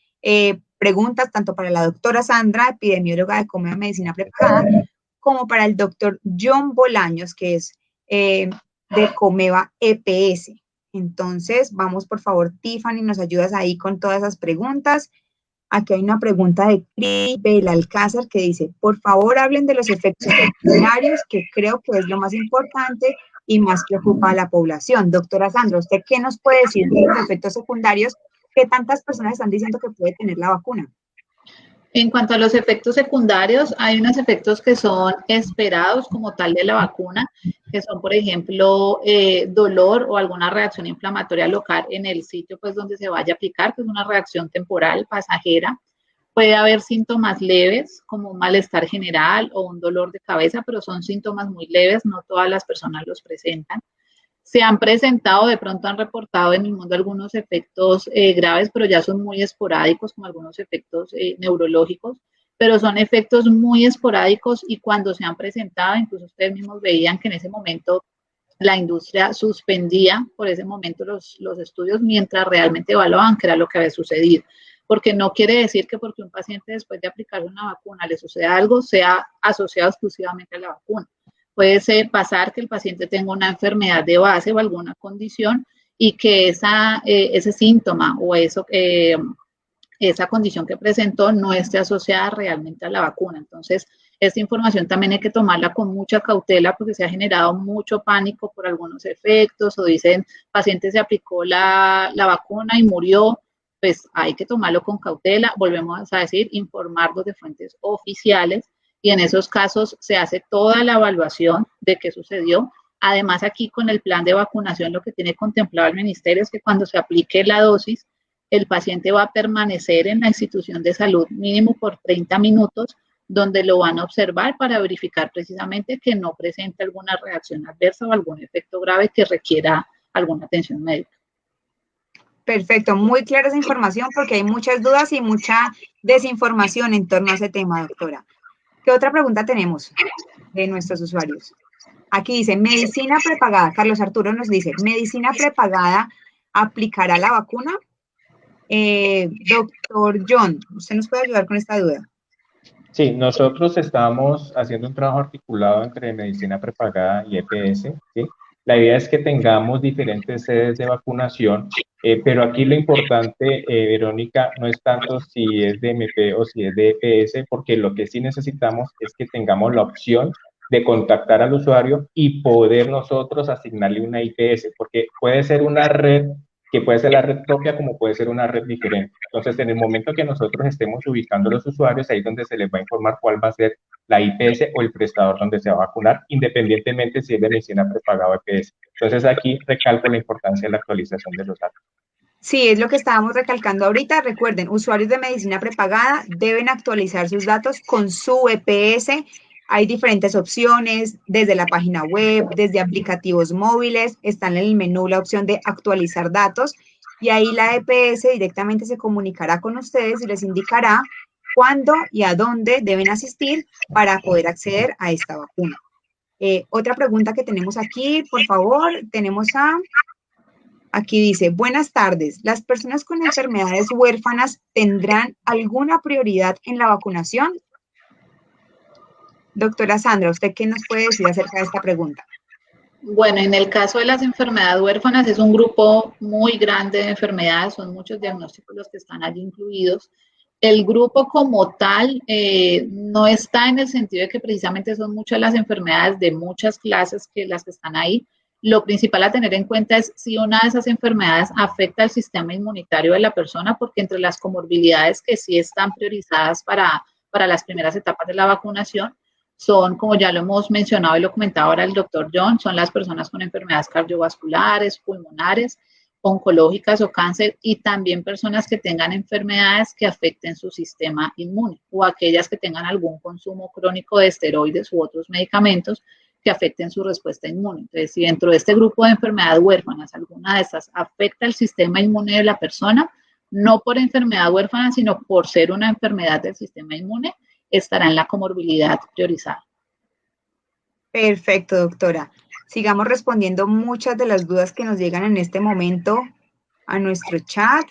preguntas, tanto para la doctora Sandra, epidemióloga de Comeva Medicina Preparada, como para el doctor John Bolaños, que es de Comeva EPS. Entonces, vamos por favor, Tiffany, nos ayudas ahí con todas esas preguntas. Aquí hay una pregunta de Cris Belalcázar que dice, por favor hablen de los efectos secundarios, que creo que es lo más importante y más preocupa a la población. Doctora Sandra, ¿usted qué nos puede decir de los efectos secundarios que tantas personas están diciendo que puede tener la vacuna? En cuanto a los efectos secundarios, hay unos efectos que son esperados como tal de la vacuna, que son, por ejemplo, dolor o alguna reacción inflamatoria local en el sitio pues, donde se vaya a aplicar, que es una reacción temporal, pasajera. Puede haber síntomas leves, como un malestar general o un dolor de cabeza, pero son síntomas muy leves, no todas las personas los presentan. Se han presentado, de pronto han reportado en el mundo algunos efectos graves, pero ya son muy esporádicos, como algunos efectos neurológicos, pero son efectos muy esporádicos y cuando se han presentado, incluso ustedes mismos veían que en ese momento la industria suspendía por ese momento los estudios mientras realmente evaluaban qué era lo que había sucedido. Porque no quiere decir que porque un paciente después de aplicar una vacuna le suceda algo, sea asociado exclusivamente a la vacuna. Puede pasar que el paciente tenga una enfermedad de base o alguna condición y que ese síntoma o esa condición que presentó no esté asociada realmente a la vacuna. Entonces, esta información también hay que tomarla con mucha cautela porque se ha generado mucho pánico por algunos efectos o dicen, paciente se aplicó la vacuna y murió. Pues hay que tomarlo con cautela, volvemos a decir, informarnos de fuentes oficiales y en esos casos se hace toda la evaluación de qué sucedió. Además, aquí con el plan de vacunación lo que tiene contemplado el ministerio es que cuando se aplique la dosis, el paciente va a permanecer en la institución de salud mínimo por 30 minutos, donde lo van a observar para verificar precisamente que no presente alguna reacción adversa o algún efecto grave que requiera alguna atención médica. Perfecto, muy clara esa información porque hay muchas dudas y mucha desinformación en torno a ese tema, doctora. ¿Qué otra pregunta tenemos de nuestros usuarios? Aquí dice, medicina prepagada. Carlos Arturo nos dice, ¿medicina prepagada aplicará la vacuna? Doctor John, ¿usted nos puede ayudar con esta duda? Sí, nosotros estamos haciendo un trabajo articulado entre medicina prepagada y EPS, ¿sí? La idea es que tengamos diferentes sedes de vacunación, pero aquí lo importante, Verónica, no es tanto si es de MP o si es de EPS, porque lo que sí necesitamos es que tengamos la opción de contactar al usuario y poder nosotros asignarle una IPS, porque puede ser una red que puede ser la red propia como puede ser una red diferente. Entonces, en el momento que nosotros estemos ubicando a los usuarios, ahí es donde se les va a informar cuál va a ser la IPS o el prestador donde se va a vacunar, independientemente si es de medicina prepagada o EPS. Entonces, aquí recalco la importancia de la actualización de los datos. Sí, es lo que estábamos recalcando ahorita. Recuerden, usuarios de medicina prepagada deben actualizar sus datos con su EPS. Hay diferentes opciones desde la página web, desde aplicativos móviles. Está en el menú la opción de actualizar datos y ahí la EPS directamente se comunicará con ustedes y les indicará cuándo y a dónde deben asistir para poder acceder a esta vacuna. Otra pregunta que tenemos aquí, por favor, tenemos aquí dice, buenas tardes, ¿las personas con enfermedades huérfanas tendrán alguna prioridad en la vacunación? Doctora Sandra, ¿usted qué nos puede decir acerca de esta pregunta? Bueno, en el caso de las enfermedades huérfanas es un grupo muy grande de enfermedades, son muchos diagnósticos los que están allí incluidos. El grupo como tal no está en el sentido de que precisamente son muchas las enfermedades de muchas clases que las que están ahí. Lo principal a tener en cuenta es si una de esas enfermedades afecta al sistema inmunitario de la persona, porque entre las comorbilidades que sí están priorizadas para las primeras etapas de la vacunación, son, como ya lo hemos mencionado y lo comentaba ahora el doctor John, son las personas con enfermedades cardiovasculares, pulmonares, oncológicas o cáncer y también personas que tengan enfermedades que afecten su sistema inmune o aquellas que tengan algún consumo crónico de esteroides u otros medicamentos que afecten su respuesta inmune. Entonces, si dentro de este grupo de enfermedades huérfanas alguna de estas afecta el sistema inmune de la persona, no por enfermedad huérfana, sino por ser una enfermedad del sistema inmune, estará en la comorbilidad priorizada. Perfecto, doctora. Sigamos respondiendo muchas de las dudas que nos llegan en este momento a nuestro chat.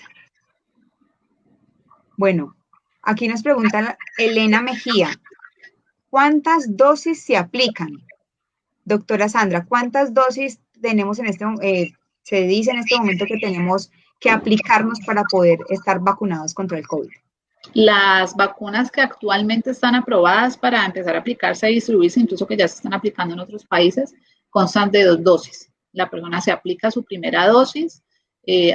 Bueno, aquí nos pregunta Elena Mejía, ¿cuántas dosis se aplican? Doctora Sandra, ¿cuántas dosis tenemos en se dice en este momento que tenemos que aplicarnos para poder estar vacunados contra el COVID? Las vacunas que actualmente están aprobadas para empezar a aplicarse y distribuirse, incluso que ya se están aplicando en otros países, constan de 2 dosis. La persona se aplica su primera dosis,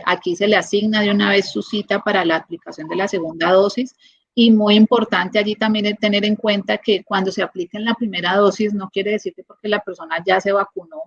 aquí se le asigna de una vez su cita para la aplicación de la segunda dosis, y muy importante allí también es tener en cuenta que cuando se aplique en la primera dosis no quiere decir que porque la persona ya se vacunó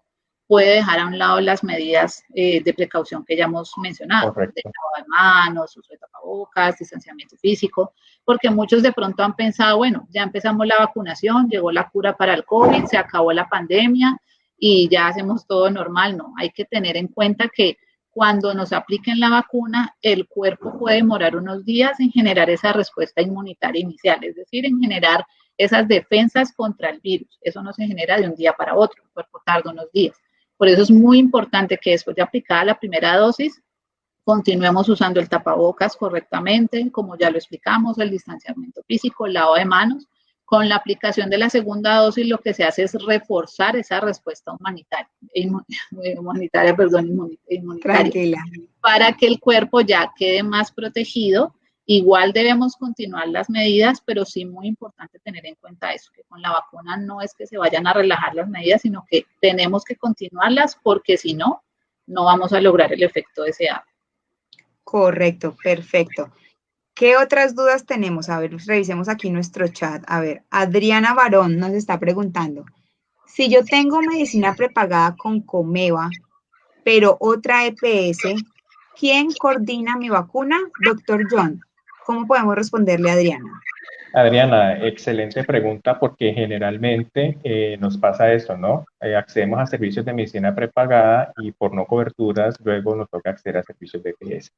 puede dejar a un lado las medidas de precaución que ya hemos mencionado, Correcto. de lavado de manos, uso de tapabocas, distanciamiento físico, porque muchos de pronto han pensado, bueno, ya empezamos la vacunación, llegó la cura para el COVID, se acabó la pandemia y ya hacemos todo normal. No, hay que tener en cuenta que cuando nos apliquen la vacuna, el cuerpo puede demorar unos días en generar esa respuesta inmunitaria inicial, es decir, en generar esas defensas contra el virus. Eso no se genera de un día para otro, el cuerpo tarda unos días. Por eso es muy importante que después de aplicada la primera dosis, continuemos usando el tapabocas correctamente, como ya lo explicamos, el distanciamiento físico, el lavado de manos. Con la aplicación de la segunda dosis, lo que se hace es reforzar esa respuesta inmunitaria, Tranquila. para que el cuerpo ya quede más protegido. Igual debemos continuar las medidas, pero sí muy importante tener en cuenta eso, que con la vacuna no es que se vayan a relajar las medidas, sino que tenemos que continuarlas porque si no, no vamos a lograr el efecto deseado. Correcto, perfecto. ¿Qué otras dudas tenemos? A ver, revisemos aquí nuestro chat. A ver, Adriana Barón nos está preguntando, si yo tengo medicina prepagada con Comeva, pero otra EPS, ¿quién coordina mi vacuna? Doctor John, ¿cómo podemos responderle a Adriana? Adriana, excelente pregunta porque generalmente nos pasa eso, ¿no? Accedemos a servicios de medicina prepagada y por no coberturas luego nos toca acceder a servicios de EPS.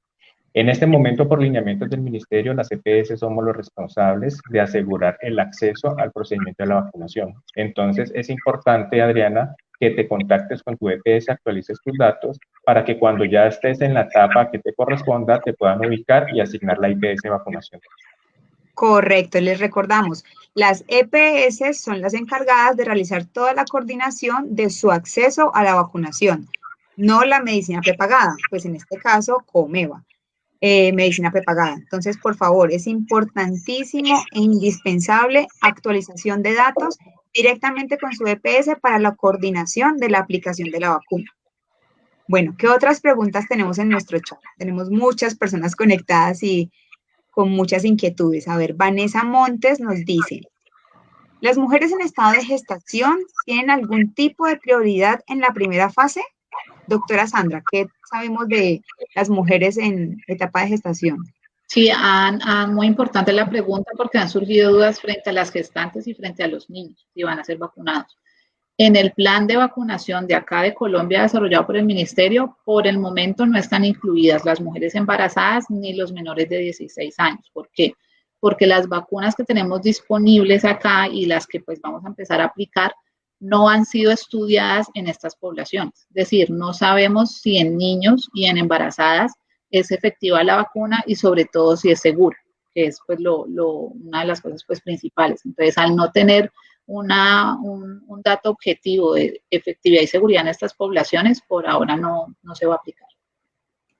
En este momento, por lineamientos del ministerio, las EPS somos los responsables de asegurar el acceso al procedimiento de la vacunación. Entonces, es importante, Adriana, que te contactes con tu EPS, actualices tus datos para que cuando ya estés en la etapa que te corresponda, te puedan ubicar y asignar la EPS de vacunación. Correcto, les recordamos, las EPS son las encargadas de realizar toda la coordinación de su acceso a la vacunación, no la medicina prepagada, pues en este caso, Comeva. Medicina prepagada. Entonces, por favor, es importantísimo e indispensable actualización de datos directamente con su EPS para la coordinación de la aplicación de la vacuna. Bueno, ¿qué otras preguntas tenemos en nuestro chat? Tenemos muchas personas conectadas y con muchas inquietudes. A ver, Vanessa Montes nos dice, ¿las mujeres en estado de gestación tienen algún tipo de prioridad en la primera fase? Doctora Sandra, ¿qué sabemos de las mujeres en etapa de gestación? Sí, muy importante la pregunta porque han surgido dudas frente a las gestantes y frente a los niños si van a ser vacunados. En el plan de vacunación de acá de Colombia desarrollado por el ministerio, por el momento no están incluidas las mujeres embarazadas ni los menores de 16 años. ¿Por qué? Porque las vacunas que tenemos disponibles acá y las que pues vamos a empezar a aplicar no han sido estudiadas en estas poblaciones. Es decir, no sabemos si en niños y en embarazadas es efectiva la vacuna y sobre todo si es segura, que es pues una de las cosas pues principales. Entonces, al no tener un dato objetivo de efectividad y seguridad en estas poblaciones, por ahora no se va a aplicar.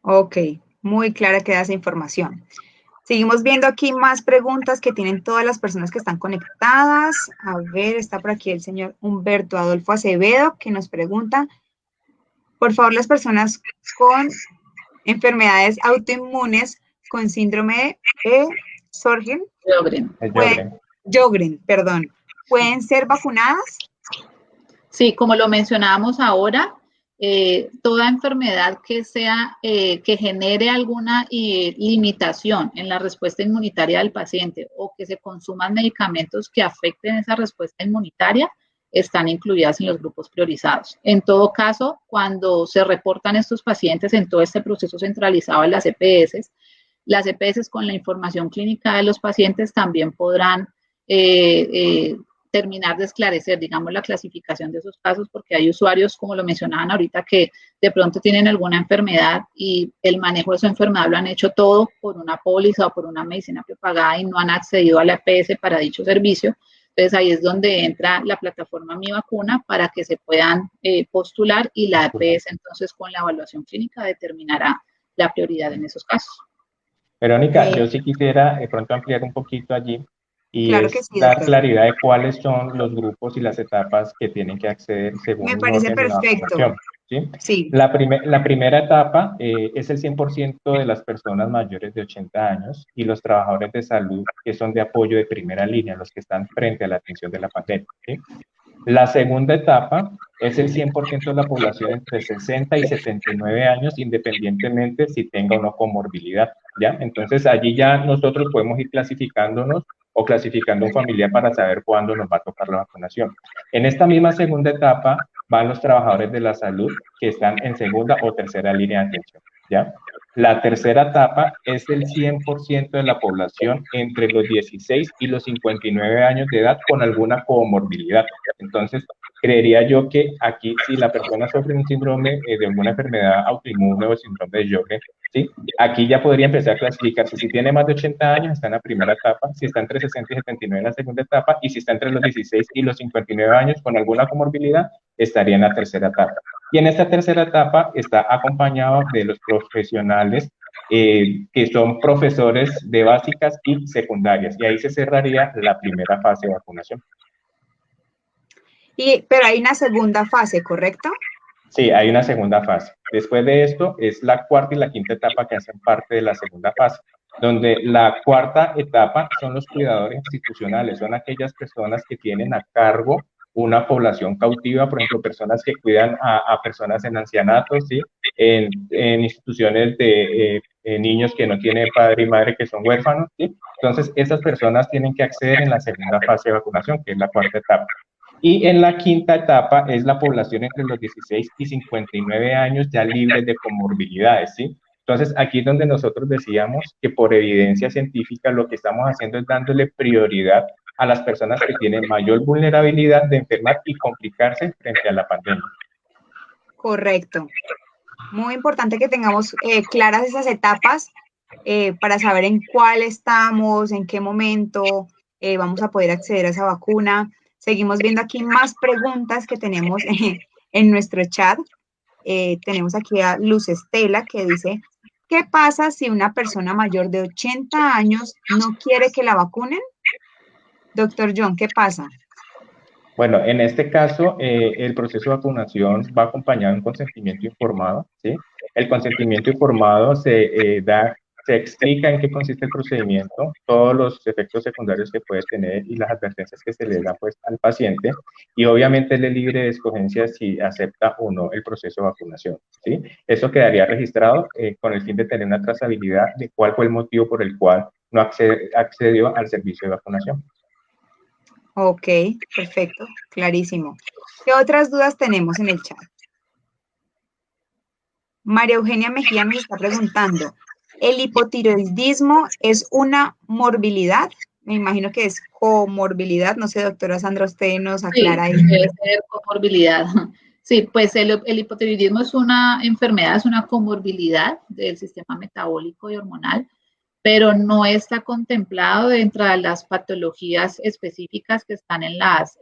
Ok, muy clara queda esa información. Seguimos viendo aquí más preguntas que tienen todas las personas que están conectadas. A ver, está por aquí el señor Humberto Adolfo Acevedo que nos pregunta, por favor, las personas con enfermedades autoinmunes con síndrome de Sjögren, perdón, ¿pueden ser vacunadas? Sí, como lo mencionábamos ahora, toda enfermedad que sea, que genere alguna limitación en la respuesta inmunitaria del paciente o que se consuman medicamentos que afecten esa respuesta inmunitaria, están incluidas en los grupos priorizados. En todo caso, cuando se reportan estos pacientes en todo este proceso centralizado en las EPS con la información clínica de los pacientes también podrán terminar de esclarecer, digamos, la clasificación de esos casos, porque hay usuarios, como lo mencionaban ahorita, que de pronto tienen alguna enfermedad y el manejo de su enfermedad lo han hecho todo por una póliza o por una medicina prepagada y no han accedido a la EPS para dicho servicio. Entonces, ahí es donde entra la plataforma Mi Vacuna para que se puedan postular y la EPS, entonces, con la evaluación clínica determinará la prioridad en esos casos. Verónica, yo sí quisiera de pronto ampliar un poquito allí y claro es que sí, dar doctor. claridad de cuáles son los grupos y las etapas que tienen que acceder según Me un parece orden de la perfecto. vacunación, ¿sí? Sí. La primera etapa es el 100% de las personas mayores de 80 años y los trabajadores de salud que son de apoyo de primera línea, los que están frente a la atención de la pandemia, ¿sí? La segunda etapa es el 100% de la población entre 60 y 79 años, independientemente si tenga o no comorbilidad, ¿ya? Entonces, allí ya nosotros podemos ir clasificándonos o clasificando un familiar para saber cuándo nos va a tocar la vacunación. En esta misma segunda etapa van los trabajadores de la salud que están en segunda o tercera línea de atención, ¿ya? La tercera etapa es el 100% de la población entre los 16 y los 59 años de edad con alguna comorbilidad. Entonces, creería yo que aquí, si la persona sufre un síndrome de alguna enfermedad autoinmune o síndrome de Sjögren, ¿sí? Aquí ya podría empezar a clasificarse. Si tiene más de 80 años, está en la primera etapa, si está entre 60 y 79 en la segunda etapa, y si está entre los 16 y los 59 años con alguna comorbilidad, estaría en la tercera etapa. Y en esta tercera etapa está acompañado de los profesionales que son profesores de básicas y secundarias, y ahí se cerraría la primera fase de vacunación. Pero hay una segunda fase, ¿correcto? Sí, hay una segunda fase. Después de esto es la cuarta y la quinta etapa que hacen parte de la segunda fase, donde la cuarta etapa son los cuidadores institucionales, son aquellas personas que tienen a cargo una población cautiva, por ejemplo, personas que cuidan a personas en ancianatos, ¿sí? En instituciones de niños que no tienen padre y madre, que son huérfanos, ¿sí? Entonces, esas personas tienen que acceder en la segunda fase de vacunación, que es la cuarta etapa. Y en la quinta etapa es la población entre los 16 y 59 años ya libres de comorbilidades, ¿sí? Entonces, aquí es donde nosotros decíamos que por evidencia científica lo que estamos haciendo es dándole prioridad a las personas que tienen mayor vulnerabilidad de enfermar y complicarse frente a la pandemia. Correcto. Muy importante que tengamos claras esas etapas para saber en cuál estamos, en qué momento vamos a poder acceder a esa vacuna. Seguimos viendo aquí más preguntas que tenemos en nuestro chat. Tenemos aquí a Luz Estela que dice, ¿qué pasa si una persona mayor de 80 años no quiere que la vacunen? Doctor John, ¿qué pasa? Bueno, en este caso, el proceso de vacunación va acompañado de un consentimiento informado, ¿sí? El consentimiento informado se explica en qué consiste el procedimiento, todos los efectos secundarios que puede tener y las advertencias que se le dan pues, al paciente, y obviamente él es libre de escogencia si acepta o no el proceso de vacunación, ¿sí? Eso quedaría registrado con el fin de tener una trazabilidad de cuál fue el motivo por el cual no accedió al servicio de vacunación. Ok, perfecto, clarísimo. ¿Qué otras dudas tenemos en el chat? María Eugenia Mejía nos está preguntando, ¿el hipotiroidismo es una morbilidad? Me imagino que es comorbilidad, no sé, doctora Sandra, usted nos aclara ahí. Sí, debe ser comorbilidad. Sí, pues el hipotiroidismo es una enfermedad, es una comorbilidad del sistema metabólico y hormonal, pero no está contemplado dentro de las patologías específicas que están en las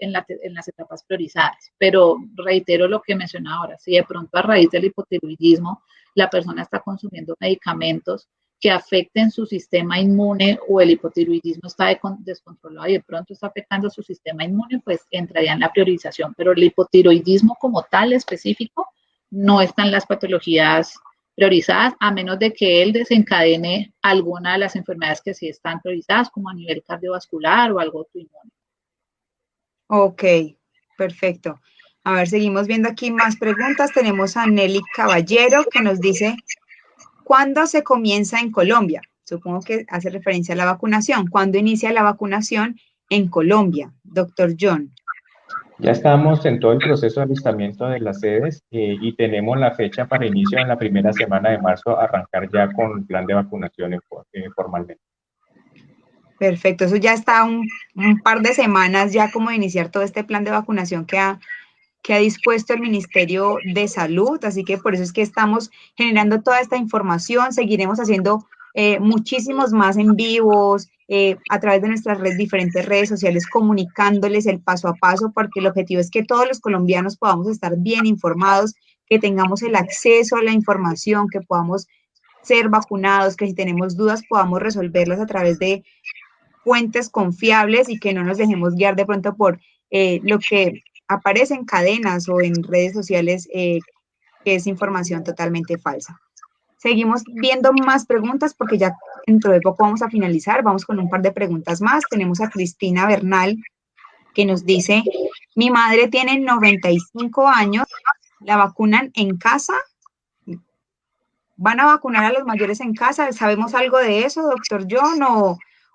etapas priorizadas. Pero reitero lo que mencionaba ahora, si de pronto a raíz del hipotiroidismo la persona está consumiendo medicamentos que afecten su sistema inmune o el hipotiroidismo está descontrolado y de pronto está afectando su sistema inmune, pues entraría en la priorización. Pero el hipotiroidismo como tal específico no está en las patologías priorizadas, a menos de que él desencadene alguna de las enfermedades que sí están priorizadas, como a nivel cardiovascular o algo autoinmune. Ok, perfecto. A ver, seguimos viendo aquí más preguntas. Tenemos a Nelly Caballero que nos dice, ¿cuándo se comienza en Colombia? Supongo que hace referencia a la vacunación. ¿Cuándo inicia la vacunación en Colombia? Doctor John. Ya estamos en todo el proceso de alistamiento de las sedes y tenemos la fecha para inicio en la primera semana de marzo, arrancar ya con el plan de vacunación formalmente. Perfecto, eso ya está un par de semanas ya como de iniciar todo este plan de vacunación que ha dispuesto el Ministerio de Salud, así que por eso es que estamos generando toda esta información, seguiremos haciendo muchísimos más en vivos, a través de nuestras diferentes redes sociales, comunicándoles el paso a paso, porque el objetivo es que todos los colombianos podamos estar bien informados, que tengamos el acceso a la información, que podamos ser vacunados, que si tenemos dudas podamos resolverlas a través de fuentes confiables y que no nos dejemos guiar de pronto por lo que aparece en cadenas o en redes sociales, que es información totalmente falsa. Seguimos viendo más preguntas porque ya dentro de poco vamos a finalizar. Vamos con un par de preguntas más. Tenemos a Cristina Bernal que nos dice, mi madre tiene 95 años, ¿la vacunan en casa? ¿Van a vacunar a los mayores en casa? ¿Sabemos algo de eso, doctor John,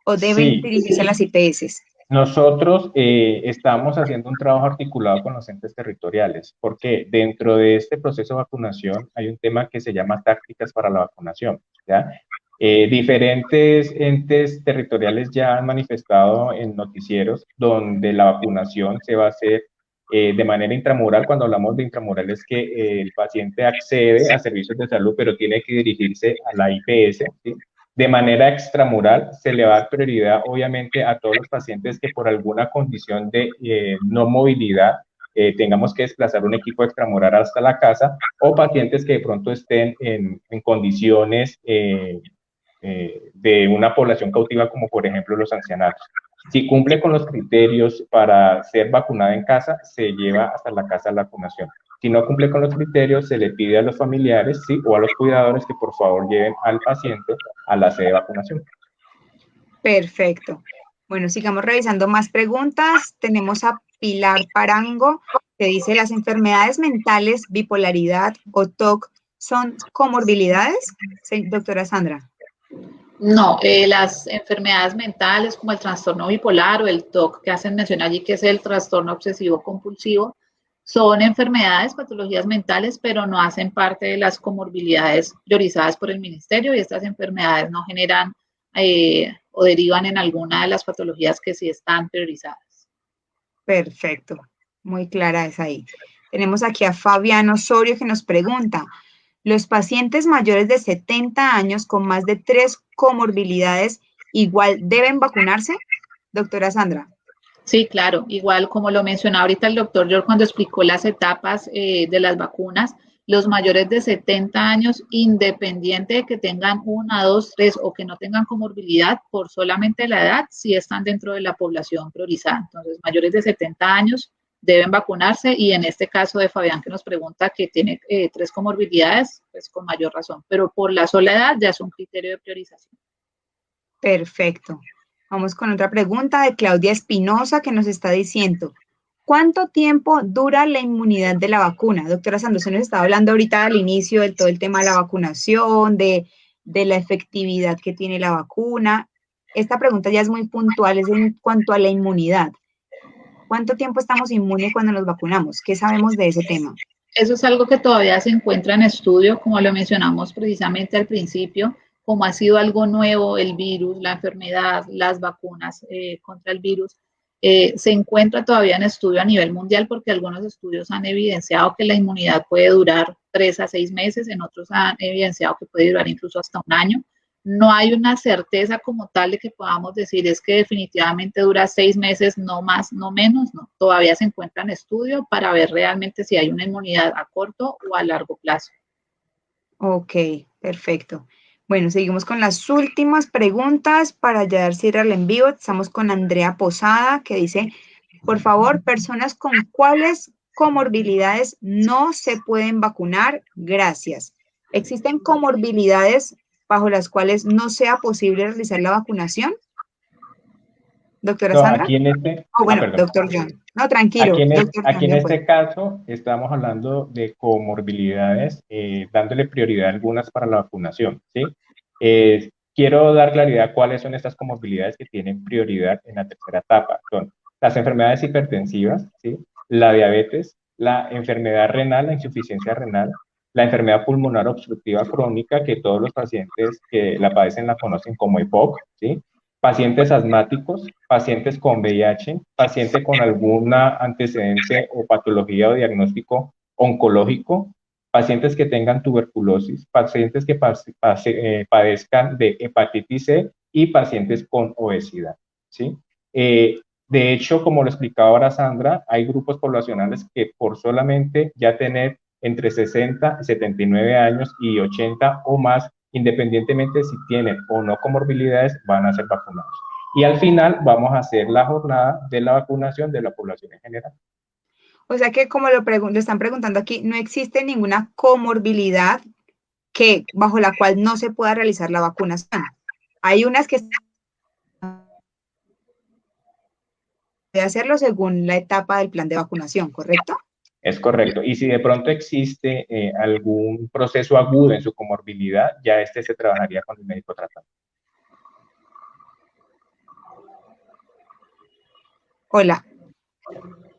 o deben dirigirse a las IPS? Nosotros estamos haciendo un trabajo articulado con los entes territoriales, porque dentro de este proceso de vacunación hay un tema que se llama tácticas para la vacunación, ¿ya? Diferentes entes territoriales ya han manifestado en noticieros donde la vacunación se va a hacer de manera intramural. Cuando hablamos de intramural es que el paciente accede a servicios de salud, pero tiene que dirigirse a la IPS, ¿sí? De manera extramural se le va a dar prioridad, obviamente, a todos los pacientes que por alguna condición de no movilidad tengamos que desplazar un equipo extramural hasta la casa, o pacientes que de pronto estén en condiciones de una población cautiva, como por ejemplo los ancianatos. Si cumple con los criterios para ser vacunada en casa, se lleva hasta la casa la vacunación. Si no cumple con los criterios, se le pide a los familiares, ¿sí?, o a los cuidadores que por favor lleven al paciente a la sede de vacunación. Perfecto. Bueno, sigamos revisando más preguntas. Tenemos a Pilar Parango, que dice, ¿las enfermedades mentales, bipolaridad o TOC son comorbilidades? Sí, doctora Sandra. No, las enfermedades mentales como el trastorno bipolar o el TOC que hacen mención allí, que es el trastorno obsesivo compulsivo, son enfermedades, patologías mentales, pero no hacen parte de las comorbilidades priorizadas por el ministerio, y estas enfermedades no generan o derivan en alguna de las patologías que sí están priorizadas. Perfecto, muy clara es ahí. Tenemos aquí a Fabián Osorio que nos pregunta, ¿los pacientes mayores de 70 años con más de 3 comorbilidades igual deben vacunarse? Doctora Sandra. Sí, claro, igual como lo mencionaba ahorita el doctor George cuando explicó las etapas de las vacunas, los mayores de 70 años, independiente de que tengan 1, 2, 3 o que no tengan comorbilidad, por solamente la edad, sí están dentro de la población priorizada. Entonces, mayores de 70 años deben vacunarse, y en este caso de Fabián que nos pregunta que tiene 3 comorbilidades, pues con mayor razón, pero por la sola edad ya es un criterio de priorización. Perfecto. Vamos con otra pregunta de Claudia Espinosa que nos está diciendo, ¿cuánto tiempo dura la inmunidad de la vacuna? Doctora Sandra, usted nos estaba hablando ahorita al inicio de todo el tema de la vacunación, de la efectividad que tiene la vacuna. Esta pregunta ya es muy puntual, es en cuanto a la inmunidad. ¿Cuánto tiempo estamos inmunes cuando nos vacunamos? ¿Qué sabemos de ese tema? Eso es algo que todavía se encuentra en estudio, como lo mencionamos precisamente al principio, como ha sido algo nuevo el virus, la enfermedad, las vacunas contra el virus, se encuentra todavía en estudio a nivel mundial, porque algunos estudios han evidenciado que la inmunidad puede durar 3 a 6 meses, en otros han evidenciado que puede durar incluso hasta 1 año. No hay una certeza como tal de que podamos decir es que definitivamente dura 6 meses, no más, no menos, no. Todavía se encuentra en estudio para ver realmente si hay una inmunidad a corto o a largo plazo. Ok, perfecto. Bueno, seguimos con las últimas preguntas para ya dar cierre al en vivo. Estamos con Andrea Posada que dice, por favor, personas con cuáles comorbilidades no se pueden vacunar, gracias. ¿Existen comorbilidades bajo las cuales no sea posible realizar la vacunación? Doctora Sandra. Aquí en este, bueno, doctor John. No, tranquilo. Aquí en este caso estamos hablando de comorbilidades, dándole prioridad a algunas para la vacunación, ¿sí? Quiero dar claridad a cuáles son estas comorbilidades que tienen prioridad en la tercera etapa. Son las enfermedades hipertensivas, ¿sí?, la diabetes, la enfermedad renal, la insuficiencia renal, la enfermedad pulmonar obstructiva crónica, que todos los pacientes que la padecen la conocen como EPOC, ¿sí?, pacientes asmáticos, pacientes con VIH, pacientes con alguna antecedente o patología o diagnóstico oncológico, pacientes que tengan tuberculosis, pacientes que padezcan de hepatitis C y pacientes con obesidad, ¿sí? De hecho, como lo explicaba ahora Sandra, hay grupos poblacionales que por solamente ya tener entre 60, 79 años y 80 o más, independientemente si tienen o no comorbilidades, van a ser vacunados. Y al final vamos a hacer la jornada de la vacunación de la población en general. O sea que, como lo están preguntando aquí, no existe ninguna comorbilidad que, bajo la cual no se pueda realizar la vacunación. Hay unas que puede hacerlo según la etapa del plan de vacunación, ¿correcto? Es correcto. Y si de pronto existe algún proceso agudo en su comorbilidad, ya se trabajaría con el médico tratante. Hola.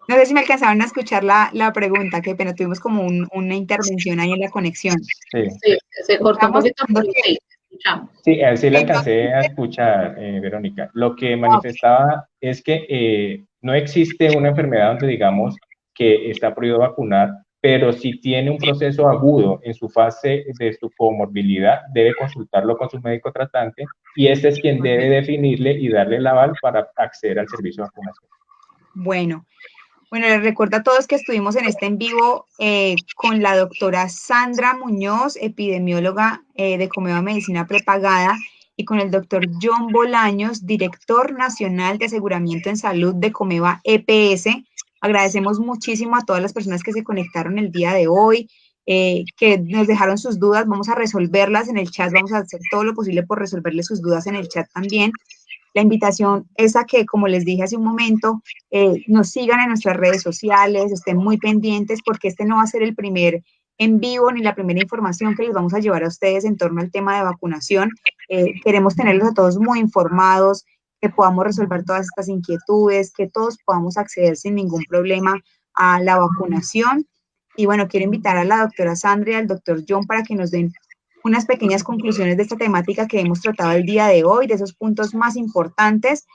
No sé si me alcanzaron a escuchar la pregunta, qué pena, tuvimos como una intervención ahí en la conexión. Sí, se cortó un poquito, pero sí, escuchamos. Sí, sí la alcancé a escuchar, Verónica. Lo que manifestaba es que no existe una enfermedad donde digamos que está prohibido vacunar, pero si tiene un proceso agudo en su fase de su comorbilidad, debe consultarlo con su médico tratante y este es quien debe definirle y darle el aval para acceder al servicio de vacunación. Bueno, les recuerdo a todos que estuvimos en este en vivo con la doctora Sandra Muñoz, epidemióloga de Comeva Medicina Prepagada, y con el doctor John Bolaños, director nacional de aseguramiento en salud de Comeva EPS. Agradecemos muchísimo a todas las personas que se conectaron el día de hoy, que nos dejaron sus dudas. Vamos a resolverlas en el chat, vamos a hacer todo lo posible por resolverles sus dudas en el chat también. La invitación es a que, como les dije hace un momento, nos sigan en nuestras redes sociales, estén muy pendientes porque este no va a ser el primer en vivo ni la primera información que les vamos a llevar a ustedes en torno al tema de vacunación. Queremos tenerlos a todos muy informados, que podamos resolver todas estas inquietudes, que todos podamos acceder sin ningún problema a la vacunación. Y bueno, quiero invitar a la doctora Sandra y al doctor John para que nos den unas pequeñas conclusiones de esta temática que hemos tratado el día de hoy, de esos puntos más importantes,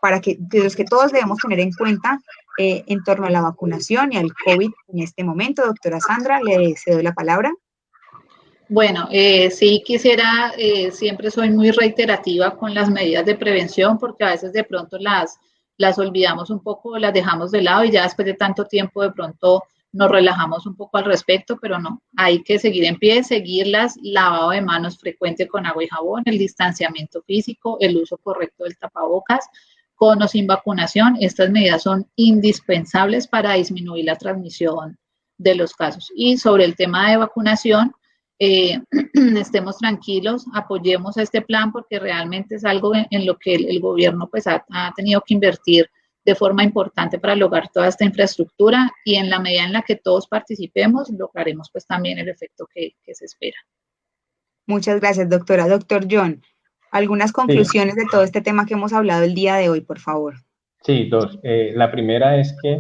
para de los que todos debemos tener en cuenta en torno a la vacunación y al COVID en este momento. Doctora Sandra, le cedo la palabra. Bueno, sí quisiera, siempre soy muy reiterativa con las medidas de prevención porque a veces de pronto las olvidamos un poco, las dejamos de lado y ya después de tanto tiempo de pronto nos relajamos un poco al respecto, pero no, hay que seguir en pie, seguirlas, lavado de manos frecuente con agua y jabón, el distanciamiento físico, el uso correcto del tapabocas, con o sin vacunación. Estas medidas son indispensables para disminuir la transmisión de los casos. Y sobre el tema de vacunación, estemos tranquilos, apoyemos este plan porque realmente es algo en lo que el gobierno pues ha tenido que invertir de forma importante para lograr toda esta infraestructura y en la medida en la que todos participemos, lograremos pues también el efecto que se espera. Muchas gracias, doctora. Doctor John, algunas conclusiones de todo este tema que hemos hablado el día de hoy, por favor. Sí, dos. La primera es que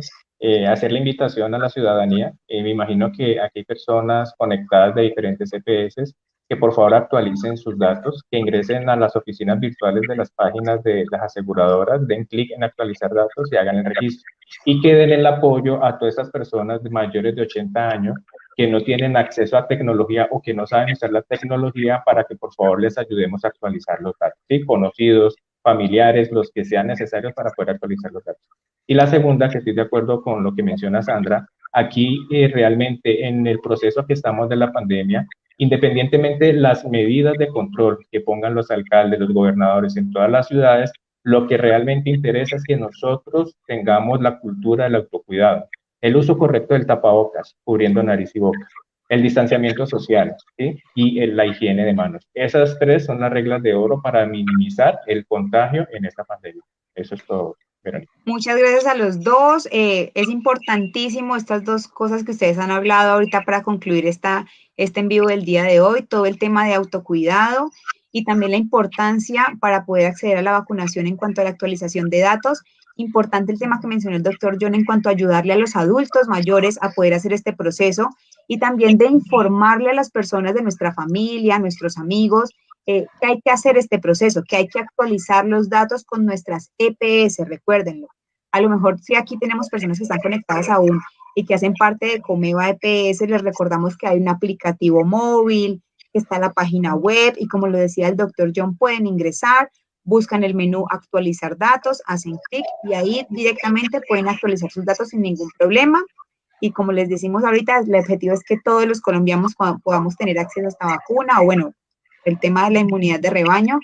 hacer la invitación a la ciudadanía. Me imagino que aquí hay personas conectadas de diferentes EPS que por favor actualicen sus datos, que ingresen a las oficinas virtuales de las páginas de las aseguradoras, den clic en actualizar datos y hagan el registro. Y que den el apoyo a todas estas personas de mayores de 80 años que no tienen acceso a tecnología o que no saben usar la tecnología para que por favor les ayudemos a actualizar los datos, ¿sí? Conocidos, familiares, los que sean necesarios para poder actualizar los datos. Y la segunda, que estoy de acuerdo con lo que menciona Sandra, aquí realmente en el proceso que estamos de la pandemia, independientemente de las medidas de control que pongan los alcaldes, los gobernadores en todas las ciudades, lo que realmente interesa es que nosotros tengamos la cultura del autocuidado, el uso correcto del tapabocas, cubriendo nariz y boca, el distanciamiento social, ¿sí? Y la higiene de manos. Esas tres son las reglas de oro para minimizar el contagio en esta pandemia. Eso es todo, Verónica. Muchas gracias a los dos. Es importantísimo estas dos cosas que ustedes han hablado ahorita para concluir este en vivo del día de hoy, todo el tema de autocuidado y también la importancia para poder acceder a la vacunación en cuanto a la actualización de datos. Importante el tema que mencionó el doctor John en cuanto a ayudarle a los adultos mayores a poder hacer este proceso y también de informarle a las personas de nuestra familia, a nuestros amigos, que hay que hacer este proceso, que hay que actualizar los datos con nuestras EPS, recuérdenlo. A lo mejor si aquí tenemos personas que están conectadas aún y que hacen parte de Comeva EPS, les recordamos que hay un aplicativo móvil, que está la página web y como lo decía el doctor John, pueden ingresar, buscan el menú actualizar datos, hacen clic y ahí directamente pueden actualizar sus datos sin ningún problema. y como les decimos ahorita, el objetivo es que todos los colombianos podamos tener acceso a esta vacuna, o bueno, el tema de la inmunidad de rebaño,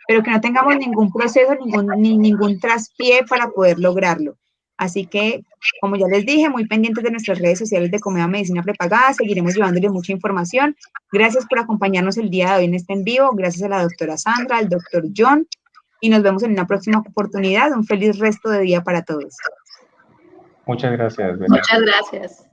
pero que no tengamos ningún proceso, ningún traspié para poder lograrlo. Así que, como ya les dije, muy pendientes de nuestras redes sociales de Comeva Medicina Prepagada, seguiremos llevándoles mucha información. Gracias por acompañarnos el día de hoy en este en vivo, gracias a la doctora Sandra, al doctor John, y nos vemos en una próxima oportunidad. Un feliz resto de día para todos. Muchas gracias. Muchas gracias.